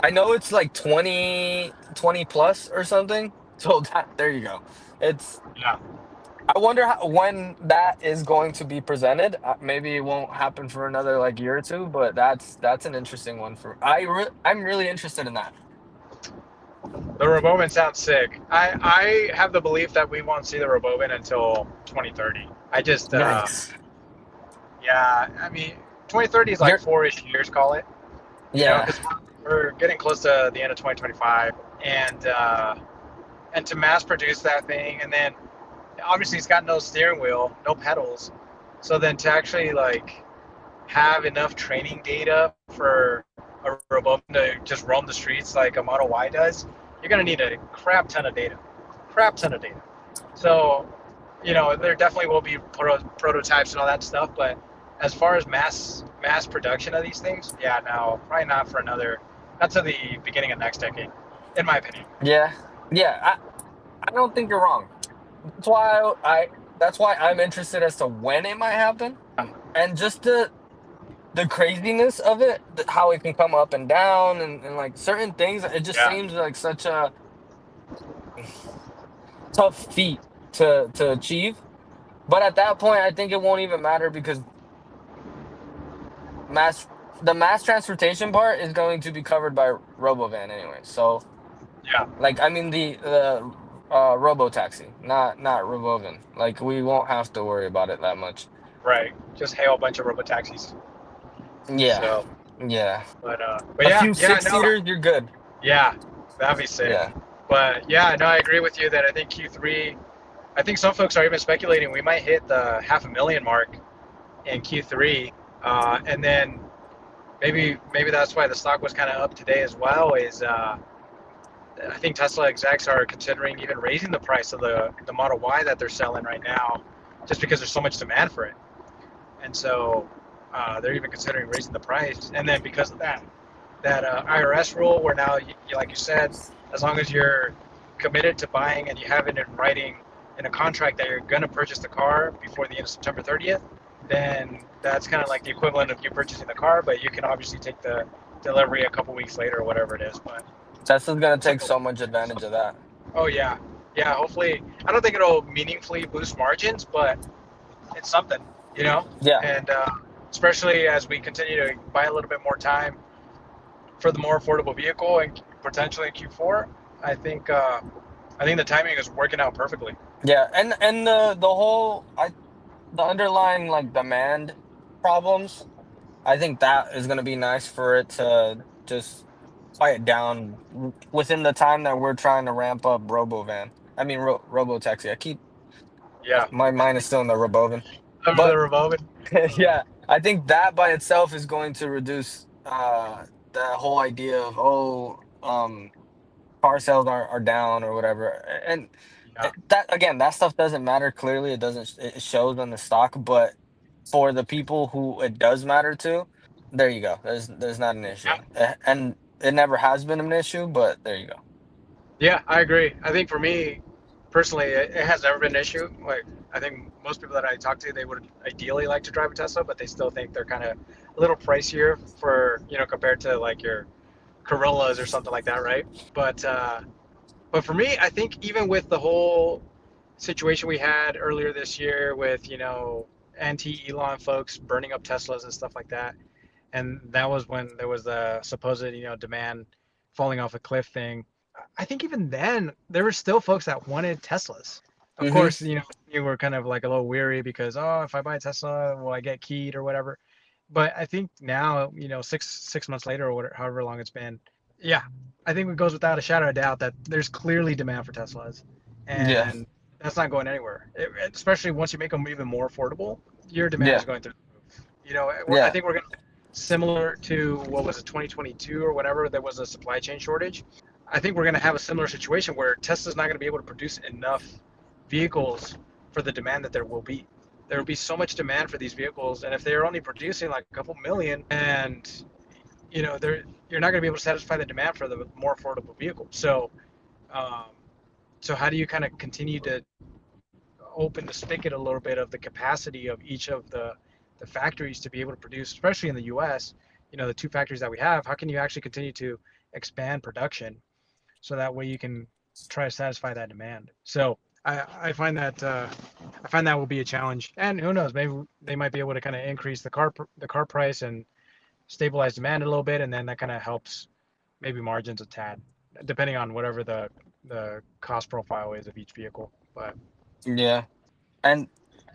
I know it's like 20 plus or something. So that there you go. It's Yeah. I wonder when that is going to be presented. Maybe it won't happen for another like year or two, but that's an interesting one for I'm really interested in that. The Robovan sounds sick. I have the belief that we won't see the Robovan until 2030. I just Yikes. yeah. I mean, 2030 is like You're 4-ish years, call it. yeah. Because we're getting close to the end of 2025, and to mass produce that thing, and then obviously it's got no steering wheel, no pedals. So then to actually like have enough training data for a robot to just roam the streets like a Model Y does, you're gonna need a crap ton of data, crap ton of data. So, there definitely will be prototypes and all that stuff, but as far as mass production of these things, yeah, no, probably not for another, not to the beginning of next decade, in my opinion. Yeah. Yeah, I don't think you're wrong. That's why that's why I'm interested as to when it might happen. And just the craziness of it, how it can come up and down and like certain things, it just Yeah, seems like such a tough feat to achieve. But at that point, I think it won't even matter because mass the mass transportation part is going to be covered by Robovan anyway. So yeah, like I mean the Robo taxi, not Robovan. Like we won't have to worry about it that much. right. Just hail a bunch of robo taxis. Yeah. So, Yeah. but A yeah, few yeah, six no, seaters, you're good. yeah, that'd be sick. Yeah. But yeah, no, I agree with you that I think Q3. I think some folks are even speculating we might hit the 500,000 mark in Q3, and then maybe that's why the stock was kind of up today as well. Is I think Tesla execs are considering even raising the price of the Model Y that they're selling right now, just because there's so much demand for it, and so they're even considering raising the price. And then because of that IRS rule, where now, like you said, as long as you're committed to buying and you have it in writing in a contract that you're going to purchase the car before the end of September 30th, then that's kind of like the equivalent of you purchasing the car, but you can obviously take the delivery a couple weeks later or whatever it is. But Tesla's gonna take so, so much advantage of that. oh yeah, yeah. Hopefully, I don't think it'll meaningfully boost margins, but it's something, you know. Yeah. And especially as we continue to buy a little bit more time for the more affordable vehicle and potentially in Q4, I think I think the timing is working out perfectly. Yeah. And the whole the underlying like demand problems, I think that is gonna be nice for it to just quiet down within the time that we're trying to ramp up Robovan. I mean, Robo Taxi. I keep Yeah, my mind is still in the Robovan, over the but revolving. yeah, I think that by itself is going to reduce the whole idea of car sales are down or whatever. And Yeah, that again, that stuff doesn't matter. Clearly, it doesn't. It shows on the stock, but for the people who it does matter to, there you go. There's not an issue, yeah, and it never has been an issue. But there you go. yeah. I agree. I think for me, personally, it has never been an issue. Like, I think most people that I talk to, they would ideally like to drive a Tesla, but they still think they're kind of a little pricier for, compared to like your Corollas or something like that, right? But for me, I think even with the whole situation we had earlier this year with, anti-Elon folks burning up Teslas and stuff like that, and that was when there was the supposed, demand falling off a cliff thing. I think even then there were still folks that wanted Teslas. Of Hmm. course, you were kind of like a little weary because, oh, if I buy a Tesla, will I get keyed or whatever? But I think now, six months later or whatever, however long it's been, yeah, I think it goes without a shadow of doubt that there's clearly demand for Teslas, Yeah, and that's not going anywhere. Especially once you make them even more affordable, your demand yeah, is going through the roof. I yeah, think we're going to similar to what was it 2022 or whatever, there was a supply chain shortage. I think we're going to have a similar situation where Tesla's not going to be able to produce enough vehicles for the demand that there will be. There will be so much demand for these vehicles, and if they're only producing like a couple million, and you're not going to be able to satisfy the demand for the more affordable vehicle. Um, so how do you kind of continue to open the spigot a little bit of the capacity of each of the factories to be able to produce, especially in the U.S. The two factories that we have. How can you actually continue to expand production so that way you can try to satisfy that demand? So I find that will be a challenge, and who knows, maybe they might be able to kind of increase the car price and stabilize demand a little bit, and then that kind of helps maybe margins a tad, depending on whatever the cost profile is of each vehicle. But yeah. And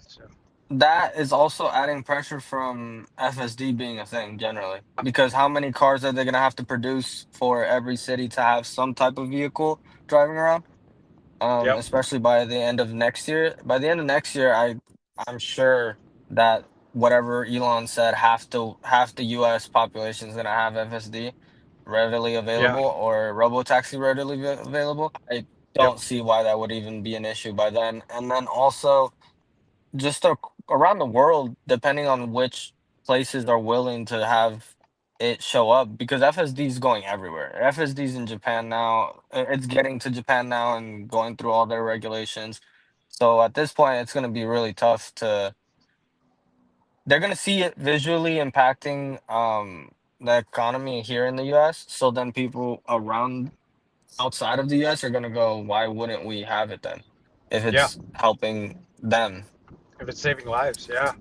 so, that is also adding pressure from FSD being a thing generally. Because how many cars are they going to have to produce for every city to have some type of vehicle driving around? yep, Especially by the end of next year. By the end of next year, I'm sure that whatever Elon said, half the U.S. population is gonna have FSD readily yeah, available or robo taxi readily available. I yep, don't see why that would even be an issue by then. And then also just around the world, depending on which places are willing to have it show up, because FSD is going everywhere. FSD is in Japan now. It's getting to Japan now and going through all their regulations. So at this point, it's going to be really tough to. They're going to see it visually impacting the economy here in the U.S. So then people around outside of the U.S. are going to go, why wouldn't we have it then? If yeah. it's helping them, If it's saving lives, yeah,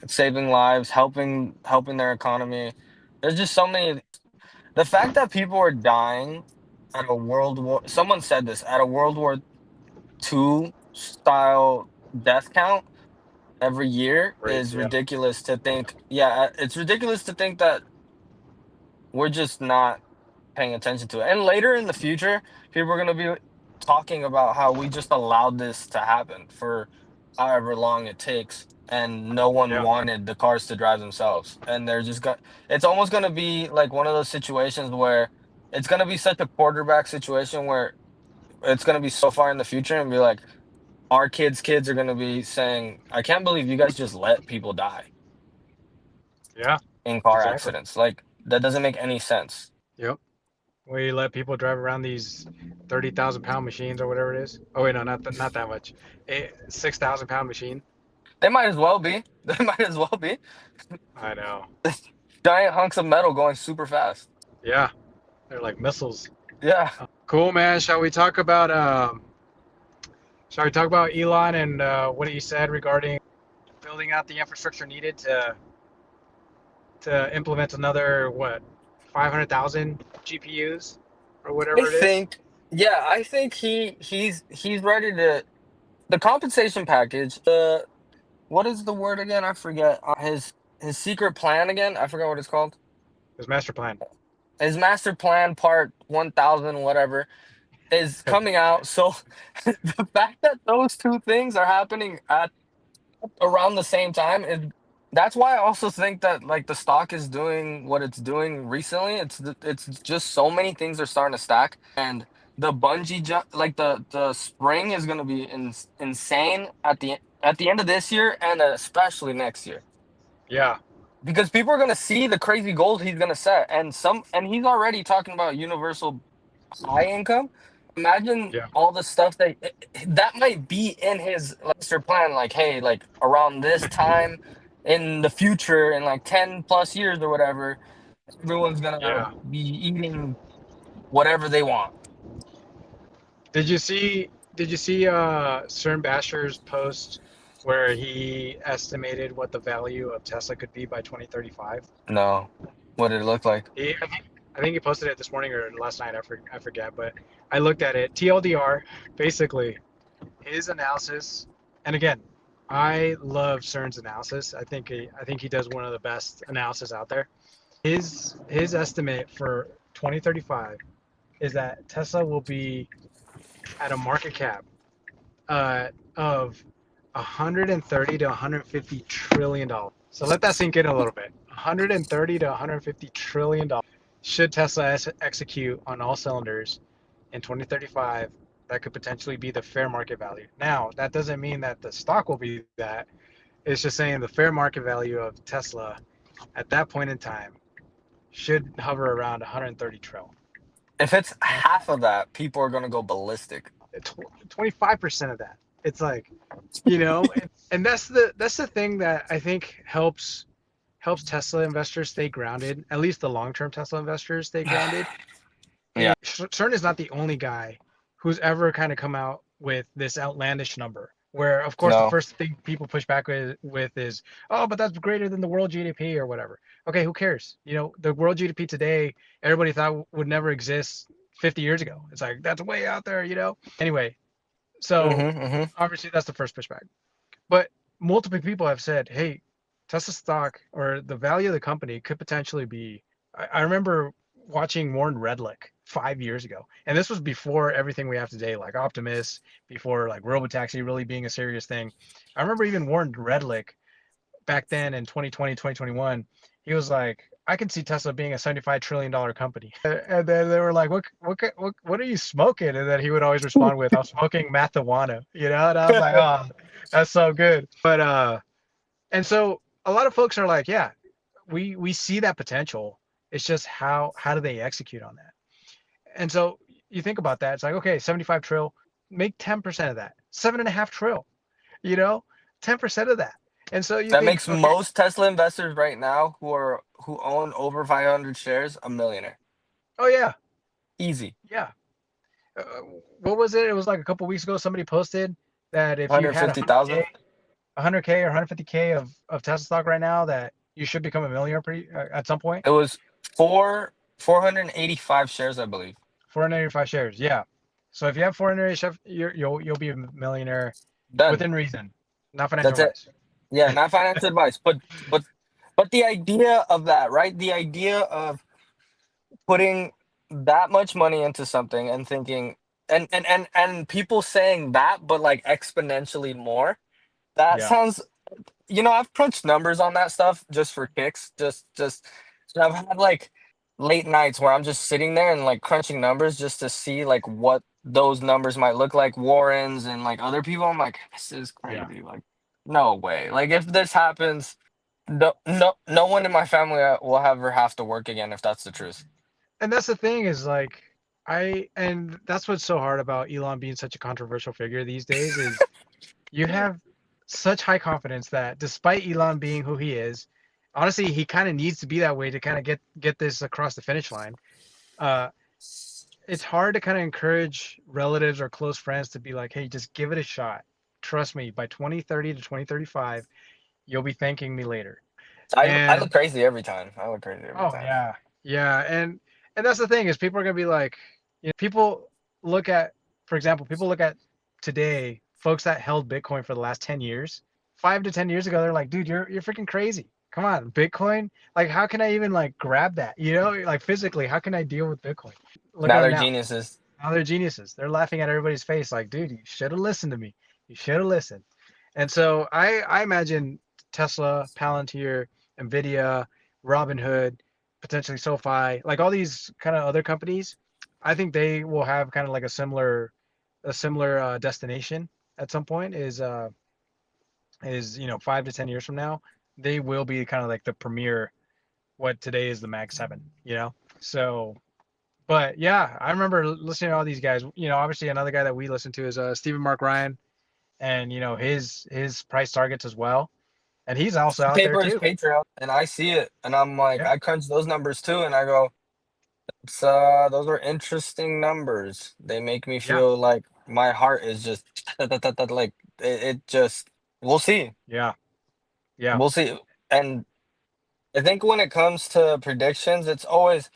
saving lives, helping their economy. There's just so many. The fact that people are dying at a World War, someone said this, at a World War II style death count every year great, is yeah, ridiculous to think. Yeah, it's ridiculous to think that we're just not paying attention to it. And later in the future, people are going to be talking about how we just allowed this to happen for however long it takes, and no one yeah, wanted the cars to drive themselves. And they're just going it's almost going to be like one of those situations where it's going to be such a quarterback situation where it's going to be so far in the future and be like our kids are going to be saying, "I can't believe you guys just let people die yeah, in car exactly. accidents." Like that doesn't make any sense. Yep. We let people drive around these 30,000 pound machines or whatever it is. Oh wait, no, not that much. 6,000 pound machine. They might as well be. They might as well be. I know. Giant hunks of metal going super fast. Yeah, they're like missiles. Yeah. Cool, man. Shall we talk about Elon and what he said regarding building out the infrastructure needed to implement another what 500,000 GPUs or I whatever it is? think I think he's ready to the compensation package. What is the word again? I forget. His secret plan again? I forgot what it's called. His master plan. His master plan part 1000 whatever is coming out. So the fact that those two things are happening at around the same time is that's why I also think that like the stock is doing what it's doing recently. It's just so many things are starting to stack, and the bungee jump, like the spring is going to be insane at the end of this year and especially next year, Yeah, because people are going to see the crazy goals he's going to set, and he's already talking about universal high income. Imagine yeah, all the stuff that might be in his master plan, like, hey, like around this time in the future, in like 10 plus years or whatever, everyone's gonna yeah. be eating whatever they want. Did you see? Did you see CERN Basher's post where he estimated what the value of Tesla could be by 2035? No. What did it look like? I think he posted it this morning or last night. I forget, but I looked at it. TLDR, basically his analysis. And again, I love CERN's analysis. I think he does one of the best analysis out there. His estimate for 2035 is that Tesla will be at a market cap of 130 to 150 trillion dollars. So let that sink in a little bit. 130 to 150 trillion dollars. Should Tesla execute on all cylinders in 2035, that could potentially be the fair market value. Now, that doesn't mean that the stock will be that. It's just saying the fair market value of Tesla at that point in time should hover around 130 trillion. If it's And half of that, people are gonna go ballistic. 25% of that. It's like, you know, and that's the thing that I think helps Tesla investors stay grounded. At least the long-term Tesla investors stay grounded. Yeah. And CERN is not the only guy who's ever kind of come out with this outlandish number. Where of course the No. first thing people push back with is, oh, but that's greater than the world GDP or whatever. Okay, who cares? You know, the world GDP today, everybody thought would never exist 50 years ago. It's like that's way out there, you know. Anyway, so Mm-hmm. Mm-hmm. obviously that's the first pushback. But multiple people have said, hey, Tesla stock or the value of the company could potentially be. I remember watching Warren Redlick 5 years ago, and this was before everything we have today, like Optimus, before like robotaxi really being a serious thing. I remember even Warren Redlick back then in 2020, 2021, he was like, I can see Tesla being a $75 trillion company. And then they were like, what are you smoking? And then he would always respond with, I'm smoking marijuana, you know? And I was like, oh, that's so good. And so a lot of folks are like, yeah, we see that potential. It's just how do they execute on that? And so you think about that. It's like, okay, 75 trill, make 10% of that, 7.5 trill, you know, 10% of that. And so you That think, makes okay, most Tesla investors right now who own over 500 shares a millionaire. oh yeah, Easy. yeah. Uh, what was it? It was like a couple weeks ago. Somebody posted that if you had 150,000. 100K or 150K of Tesla stock right now, that you should become a millionaire at some point. It was 485 shares, I believe. 485 shares. Yeah. So if you have 480 shares, you'll be a millionaire Done. within reason, not financial That's it. advice. Yeah, not financial advice, but the idea of that, right? The idea of putting that much money into something and thinking and people saying that but like exponentially more. That Yeah. sounds, I've crunched numbers on that stuff just for kicks. Just so I've had like late nights where I'm just sitting there and like crunching numbers just to see like what those numbers might look like, Warren's and like other people. I'm like, this is Yeah. crazy. Like, no way. Like if this happens, no one in my family will ever have to work again if that's the truth. And that's the thing is like and that's what's so hard about Elon being such a controversial figure these days is you have such high confidence that despite Elon being who he is, honestly, he kind of needs to be that way to kind of get this across the finish line. Uh, it's hard to kind of encourage relatives or close friends to be like, hey, just give it a shot. Trust me, by 2030 to 2035, you'll be thanking me later. I And look crazy every time. I look crazy every oh time. yeah, yeah, and that's the thing is people are gonna be like, people look at, for example, people look at today, folks that held Bitcoin for the last 10 years, 5 to 10 years ago, they're like, dude, you're freaking crazy. Come on, Bitcoin. Like, how can I even like grab that? You know, like physically, how can I deal with Bitcoin? Look at Now them they're now. geniuses. Now they're geniuses. They're laughing at everybody's face, like, dude, you should have listened to me. You should have listened. And so I imagine Tesla, Palantir, Nvidia, Robinhood, potentially SoFi, like all these kind of other companies. I think they will have kind of like a similar destination at some point. Is 5 to 10 years from now, they will be kind of like the premier. What today is the Mag 7. So but yeah, I remember listening to all these guys. Obviously another guy that we listen to is Stephen Mark Ryan, and his price targets as well. And he's also out there Paper is too. Patreon, and I see it, and I'm like, Yeah, I crunch those numbers too, and I go, those are interesting numbers. They make me yeah, feel like my heart is just like it just. We'll see, yeah, yeah, we'll see, and I think when it comes to predictions, it's always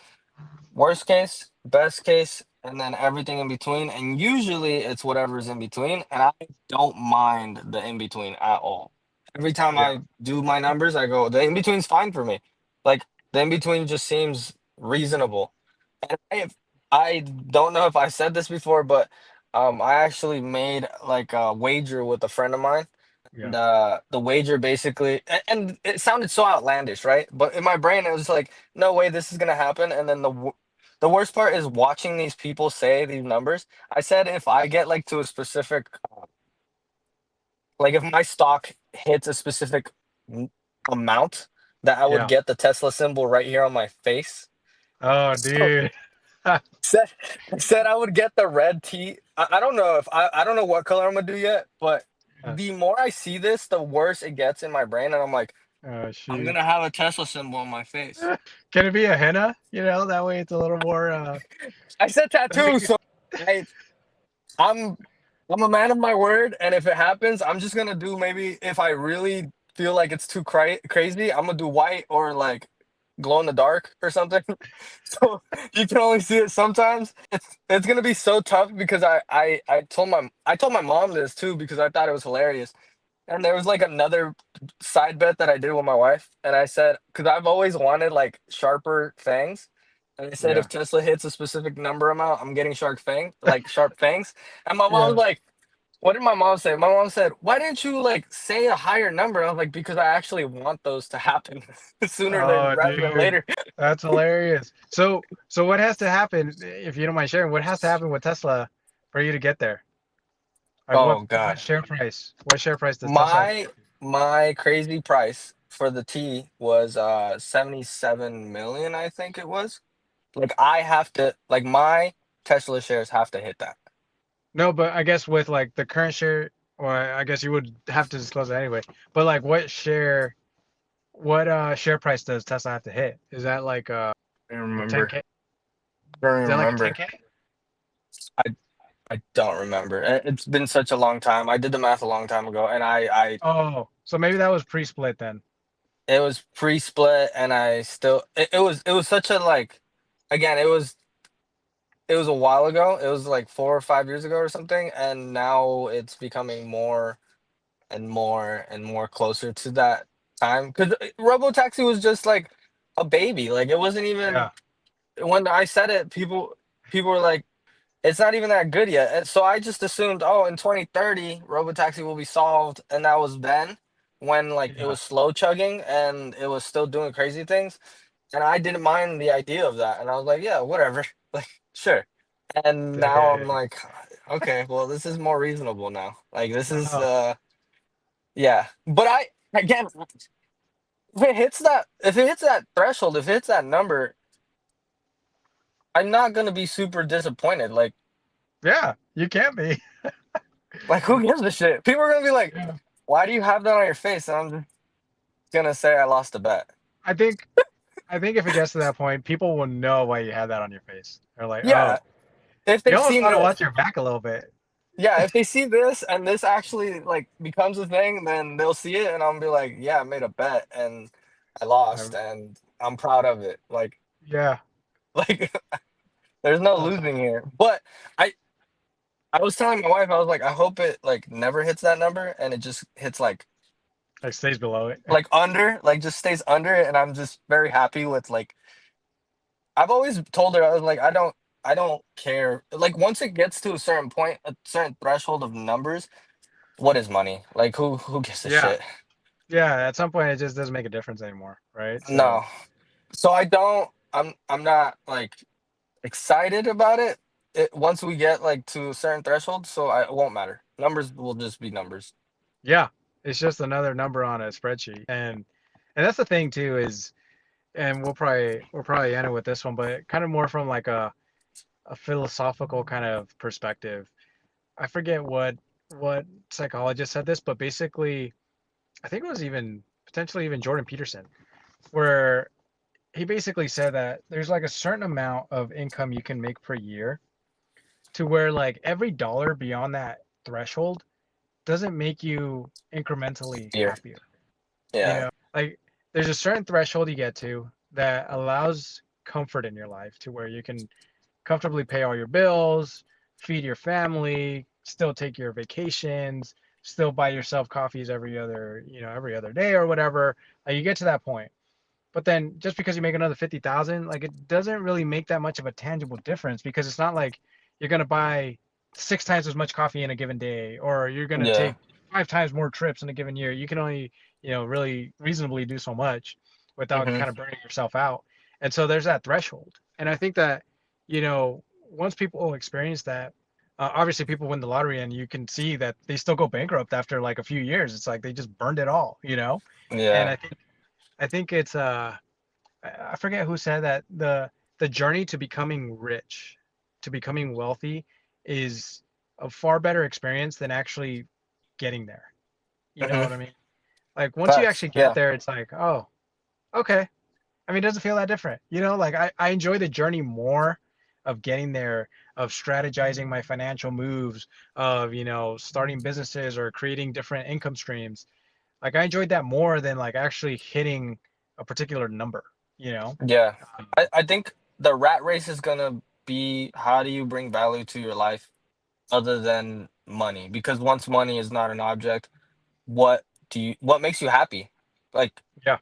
worst case, best case, and then everything in between. And usually it's whatever's in between. And I don't mind the in between at all. Every time yeah, I do my numbers, I go, the in between's fine for me. Like the in between just seems reasonable. And I don't know if I said this before, but I actually made like a wager with a friend of mine. yeah. And the wager basically, and it sounded so outlandish, right? But in my brain, it was like, no way, this is gonna happen. And then the worst part is watching these people say these numbers. I said if I get like to a specific, like if my stock hits a specific m- amount, that I would Yeah. get the Tesla symbol right here on my face. Oh, So dude. said said I would get the red T. I don't know if I don't know what color I'm gonna do yet, but Yeah. the more I see this, the worse it gets in my brain, and I'm like, Oh, I'm shoot. gonna have a Tesla symbol on my face. Can it be a henna? That way it's a little more. I said That tattoo, makes it. so I I'm I'm a man of my word, and if it happens, I'm just gonna do maybe if I really feel like it's too crazy, I'm gonna do white or like glow in the dark or something. So you can only see it sometimes. It's gonna be so tough because I told my mom this too because I thought it was hilarious. And there was like another side bet that I did with my wife, and I said because I've always wanted like sharper fangs, and I said Yeah. if Tesla hits a specific number amount, I'm getting sharp fangs. And my mom was Yeah. like, "What did my mom say?" My mom said, "Why didn't you like say a higher number?" I was like, "Because I actually want those to happen sooner than Oh, rather than dude. later." That's hilarious. So what has to happen, if you don't mind sharing, what has to happen with Tesla for you to get there? Like what Oh what God, share price? What share price does Tesla have to my get to? my crazy price for the T was 77 million, I think it was. Like I have to like my Tesla shares have to hit that. No, but I guess with like the current share, or I guess you would have to disclose it anyway. But like what share price does Tesla have to hit? Is that I don't like remember. 10K? I don't Is even that like a remember. 10K? I I don't remember. It's been such a long time. I did the math a long time ago, and I Oh, so maybe that was pre-split then. it was pre-split, and I still it was such a like again it was a while ago. It was like 4 or 5 years ago or something, and now it's becoming more and more and more closer to that time because Robotaxi was just like a baby. Like it wasn't even Yeah, when I said it, people were like, "It's not even that good yet." And so I just assumed, oh, in 2030, Robotaxi will be solved, and that was then when like it yeah, was slow chugging and it was still doing crazy things, and I didn't mind the idea of that, and I was like, yeah, whatever, like sure. And now I'm dang. like, okay, well, this is more reasonable now. Like this is Oh, yeah, but I again, if it hits that threshold, if it hits that number, I'm not gonna be super disappointed. yeah, you can be. Like who gives a shit? People are gonna be like, Yeah. "Why do you have that on your face?" And I'm just gonna say I lost a bet. I think I think if it gets to that point, people will know why you have that on your face. They're like, Yeah, oh, if you they've almost seen want to this, watch your back a little bit. yeah, if they see this and this actually like becomes a thing, then they'll see it, and I'll be like, "Yeah, I made a bet and I lost, Um, and I'm proud of it." Like, yeah. like there's no Uh, losing here. But I I was telling my wife, I was like, I hope it like never hits that number and it just hits like Like stays below it. like under, like just stays under it, and I'm just very happy with like I've always told her I was like I don't care. Like once it gets to a certain point, a certain threshold of numbers, what is money? Like who gives a Yeah. shit? Yeah. At some point, it just doesn't make a difference anymore, right? So No. So I don't I'm not like excited about it. Once we get like to a certain threshold, so it won't matter. Numbers will just be numbers. yeah, it's just another number on a spreadsheet, and that's the thing too is, and we'll probably end it with this one, but kind of more from like a philosophical kind of perspective. I forget what psychologist said this, but basically, I think it was even potentially even Jordan Peterson, where he basically said that there's like a certain amount of income you can make per year to where like every dollar beyond that threshold doesn't make you incrementally Here. happier. You Yeah. know, like there's a certain threshold you get to that allows comfort in your life to where you can comfortably pay all your bills, feed your family, still take your vacations, still buy yourself coffees every other day or whatever. Like you get to that point. But then just because you make another 50,000, like it doesn't really make that much of a tangible difference because it's not like you're going to buy 6 times as much coffee in a given day or you're going to Yeah. take 5 times more trips in a given year. You can only, really reasonably do so much without Hmm. kind of burning yourself out. And so there's that threshold. And I think that, once people experience that, obviously people win the lottery and you can see that they still go bankrupt after like a few years. It's like they just burned it all. And Yeah. I think it's I forget who said that the journey to becoming rich, to becoming wealthy is a far better experience than actually getting there. You know Hmm. what I mean? Like once you Facts. actually get Yeah. there, it's like, oh, okay. I mean, it doesn't feel that different. Like I enjoy the journey more of getting there, of strategizing my financial moves, of, starting businesses or creating different income streams. Like I enjoyed that more than like actually hitting a particular number, you know? Yeah. Um, I think the rat race is gonna be how do you bring value to your life other than money? Because once money is not an object, what makes you happy? Like yeah,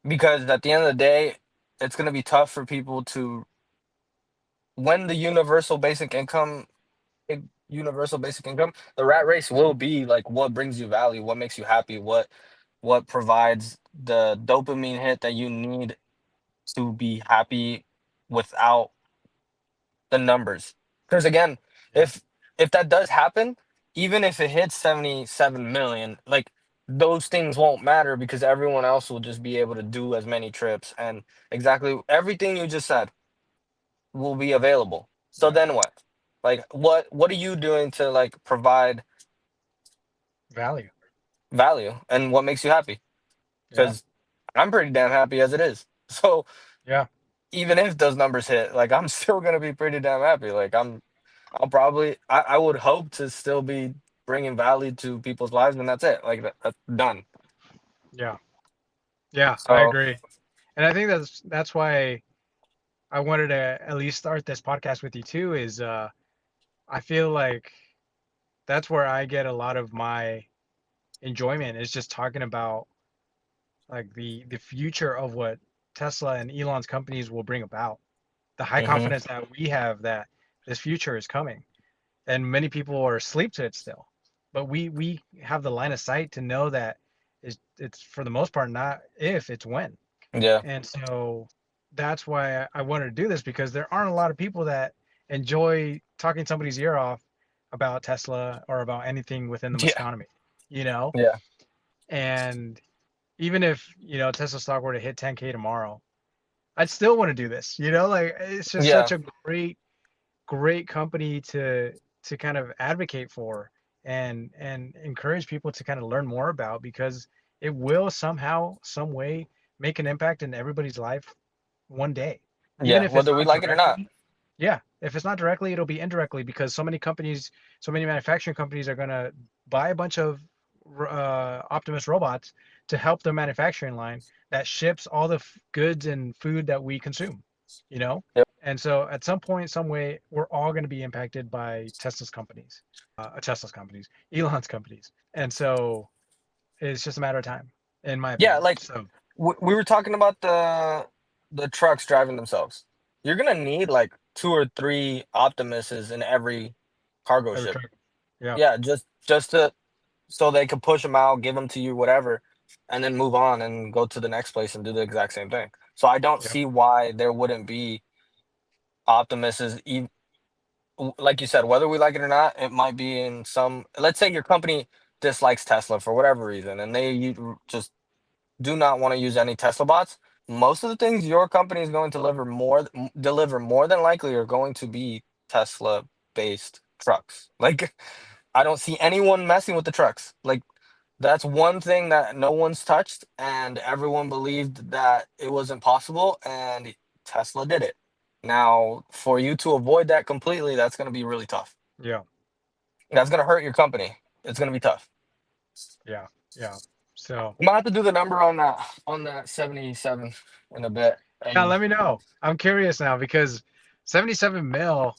because at the end of the day, it's gonna be tough for people to when the universal basic income, the rat race will be like what brings you value, what makes you happy, what provides the dopamine hit that you need to be happy without the numbers. Because again, yeah, if that does happen, even if it hits 77 million, like those things won't matter because everyone else will just be able to do as many trips and exactly everything you just said will be available. So yeah. then what? Like what are you doing to like provide Value. value and what makes you happy? Yeah, Because I'm pretty damn happy as it is. So yeah, even if those numbers hit, like I'm still gonna be pretty damn happy. Like I would hope to still be bringing value to people's lives, and that's it. Like that's done. yeah, yeah. I So agree, and I think that's why I wanted to at least start this podcast with you too. Is I feel like that's where I get a lot of my enjoyment is just talking about like the future of what Tesla and Elon's companies will bring about. The high hmm confidence that we have that this future is coming, and many people are asleep to it still, but we have the line of sight to know that it's for the most part not if, it's when. yeah, And so that's why I wanted to do this because there aren't a lot of people that enjoy talking somebody's ear off about Tesla or about anything within the yeah, economy, you know? yeah, And even if, Tesla stock were to hit 10K tomorrow, I'd still want to do this, like it's just such yeah, a great company to kind of advocate for and encourage people to kind of learn more about because it will somehow, some way make an impact in everybody's life one day. Even yeah. if it's Whether we not like it or not. directly, yeah, if it's not directly, it'll be indirectly because so many companies, so many manufacturing companies are going to buy a bunch of Optimus robots to help their manufacturing line that ships all the goods and food that we consume, you know? Yep. And so at some point, some way, we're all going to be impacted by Tesla's companies, Elon's companies. And so it's just a matter of time. in my Yeah, opinion. like So we were talking about the trucks driving themselves. You're gonna need like two or three Optimuses in every cargo every ship. truck, yeah, Yeah, just to so they can push them out, give them to you, whatever, and then move on and go to the next place and do the exact same thing. So I don't yeah, see why there wouldn't be Optimuses. Like you said, whether we like it or not, it might be in some. Let's say your company dislikes Tesla for whatever reason, and just do not want to use any Tesla bots. Most of the things your company is going to deliver more than likely are going to be Tesla based trucks. Like I don't see anyone messing with the trucks. Like that's one thing that no one's touched, and everyone believed that it was impossible, and Tesla did it. Now, for you to avoid that completely, that's going to be really tough. yeah, That's going to hurt your company. It's going to be tough. yeah, yeah. So I'm gonna have to do the number on that 77 in a bit. yeah, And let me know. I'm curious now because 77 mil,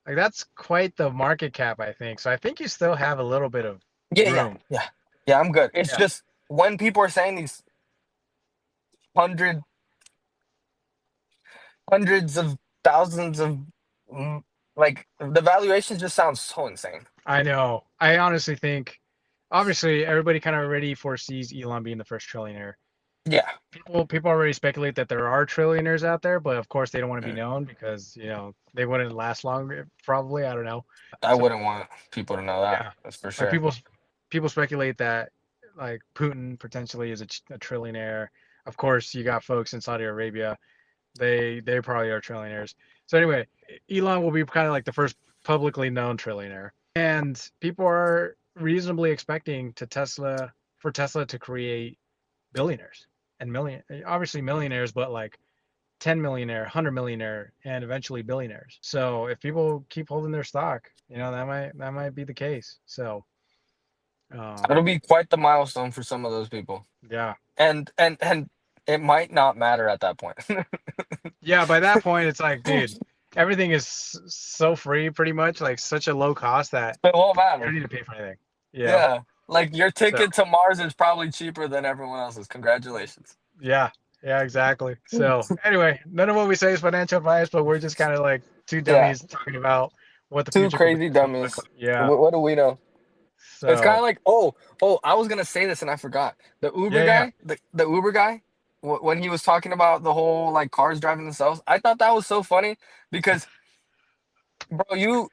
like that's quite the market cap, I think. So I think you still have a little bit of yeah, yeah, room. yeah, yeah, I'm good. It's Yeah, just when people are saying these hundred hundreds of thousands of mm, like the valuation just sounds so insane. I know. I honestly think, obviously, everybody kind of already foresees Elon being the first trillionaire. Yeah, People already speculate that there are trillionaires out there, but of course they don't want to be mm, known because they wouldn't last long. Probably, I don't know. I So wouldn't want people to know that. yeah, That's for like sure. people speculate that like Putin potentially is a trillionaire. Of course, you got folks in Saudi Arabia. They probably are trillionaires. So anyway, Elon will be kind of like the first publicly known trillionaire, and people are reasonably expecting for Tesla to create billionaires and obviously millionaires, but like 10 millionaire, 100 millionaire, and eventually billionaires. So if people keep holding their stock, that might be the case. So It'll um, be quite the milestone for some of those people, yeah, and it might not matter at that point. yeah. By that point, it's like, dude, everything is so free, pretty much, like such a low cost that It won't you don't matter. need to pay for anything. Yeah. Yeah, like your So ticket to Mars is probably cheaper than everyone else's. Congratulations. yeah, yeah, exactly. So anyway, none of what we say is financial advice, but we're just kind of like two Yeah, dummies talking about what the two future could crazy potentially look dummies. like. Yeah. What do we know? It's kind of So like I was gonna say this and I forgot. The Uber yeah, yeah, guy, the Uber guy, when he was talking about the whole like cars driving themselves, I thought that was so funny because bro, you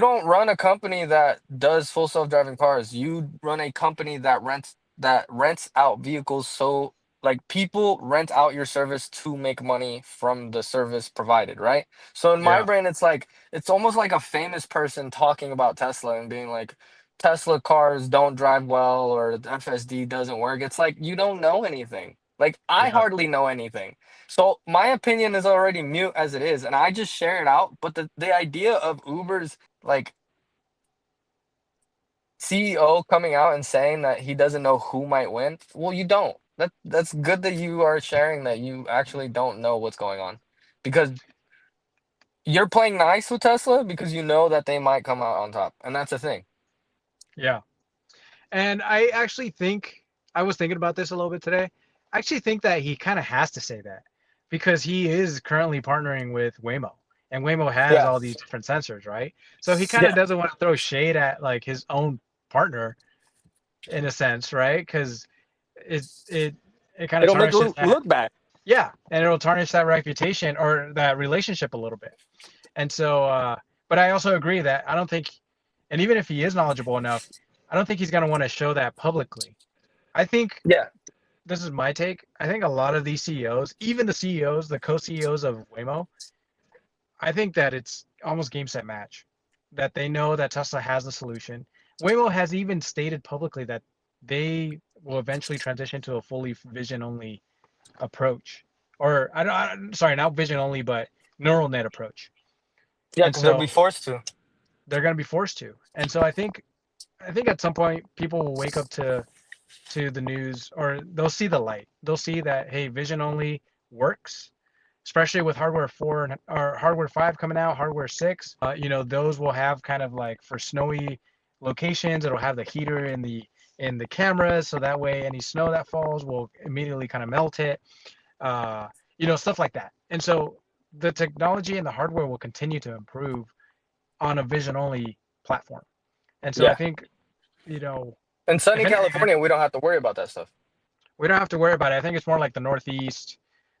don't run a company that does full self-driving cars. You run a company that rents out vehicles so like people rent out your service to make money from the service provided, right? So in my yeah, brain it's like it's almost like a famous person talking about Tesla and being like Tesla cars don't drive well or the FSD doesn't work. It's like you don't know anything. Like I yeah, hardly know anything. So my opinion is already mute as it is, and I just share it out. But the idea of Uber's like CEO coming out and saying that he doesn't know who might win, well, you don't. That's good that you are sharing that you actually don't know what's going on, because you're playing nice with Tesla because you know that they might come out on top, and that's the thing. yeah. And I actually think I was thinking about this a little bit today. I actually think that he kind of has to say that because he is currently partnering with Waymo, and Waymo has Yeah, all these different sensors, right? So he kind of yeah. doesn't want to throw shade at like his own partner in a sense, right? Because it it it kind of It'll make it tarnishes that, look bad. yeah, and it'll tarnish that reputation or that relationship a little bit. And so, but I also agree that I don't think, and even if he is knowledgeable enough, I don't think he's going to want to show that publicly. I think Yeah, this is my take. I think a lot of these CEOs, even the CEOs, the co-CEOs of Waymo, I think that it's almost game set match. That they know that Tesla has the solution. Waymo has even stated publicly that they will eventually transition to a fully vision only approach. Or sorry, not vision only, but neural net approach. yeah, And because they'll so be forced to. they're going to be forced to. And so I think at some point people will wake up to the news or they'll see the light. They'll see that hey, vision only works, especially with hardware 4 or hardware 5 coming out, hardware 6. Those will have kind of like for snowy locations, it'll have the heater in in the cameras, so that way any snow that falls will immediately kind of melt it. Stuff like that. And so the technology and the hardware will continue to improve on a vision only platform. And so I Yeah. think, you know, In if sunny anything, California, we don't have to worry about that stuff. we don't have to worry about it. I think it's more like the Northeast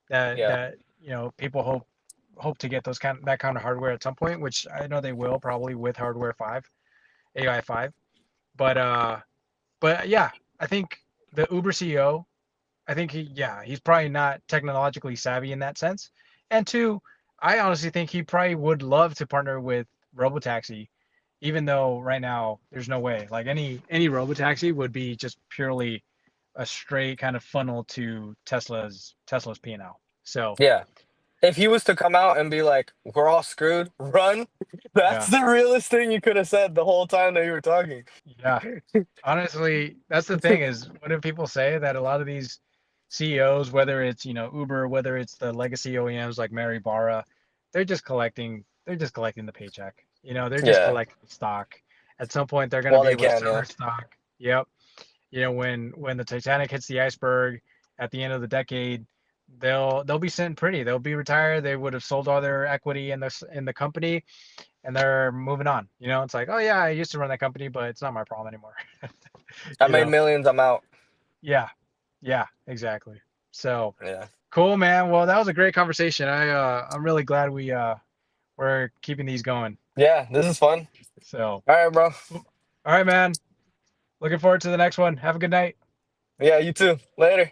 that Yeah. people hope to get that kind of hardware at some point, which I know they will probably with hardware 5, AI 5. But yeah, I think the Uber CEO, I think he's probably not technologically savvy in that sense. And two, I honestly think he probably would love to partner with Robotaxi, even though right now there's no way. Like any Robotaxi would be just purely a straight kind of funnel to Tesla's P&L. So Yeah. If he was to come out and be like, "We're all screwed, run," that's yeah, the realest thing you could have said the whole time that you were talking. yeah. Honestly, that's the thing is, what do people say that a lot of these CEOs, whether it's Uber, whether it's the legacy OEMs like Mary Barra, they're just collecting the paycheck. They're just Yeah. collecting stock. At some point, they're going to Well, be they able to can, sell yeah. their stock. Yep. When the Titanic hits the iceberg at the end of the decade, they'll be sitting pretty. They'll be retired. They would have sold all their equity in the company, and they're moving on. It's like, oh yeah, I used to run that company, but it's not my problem anymore. I you made know millions, I'm out. yeah, yeah, exactly. So Yeah. cool, man. Well, that was a great conversation. I'm really glad we're keeping these going. Yeah, this is fun. So All right, bro. all right, man. Looking forward to the next one. Have a good night. Yeah, you too. Later.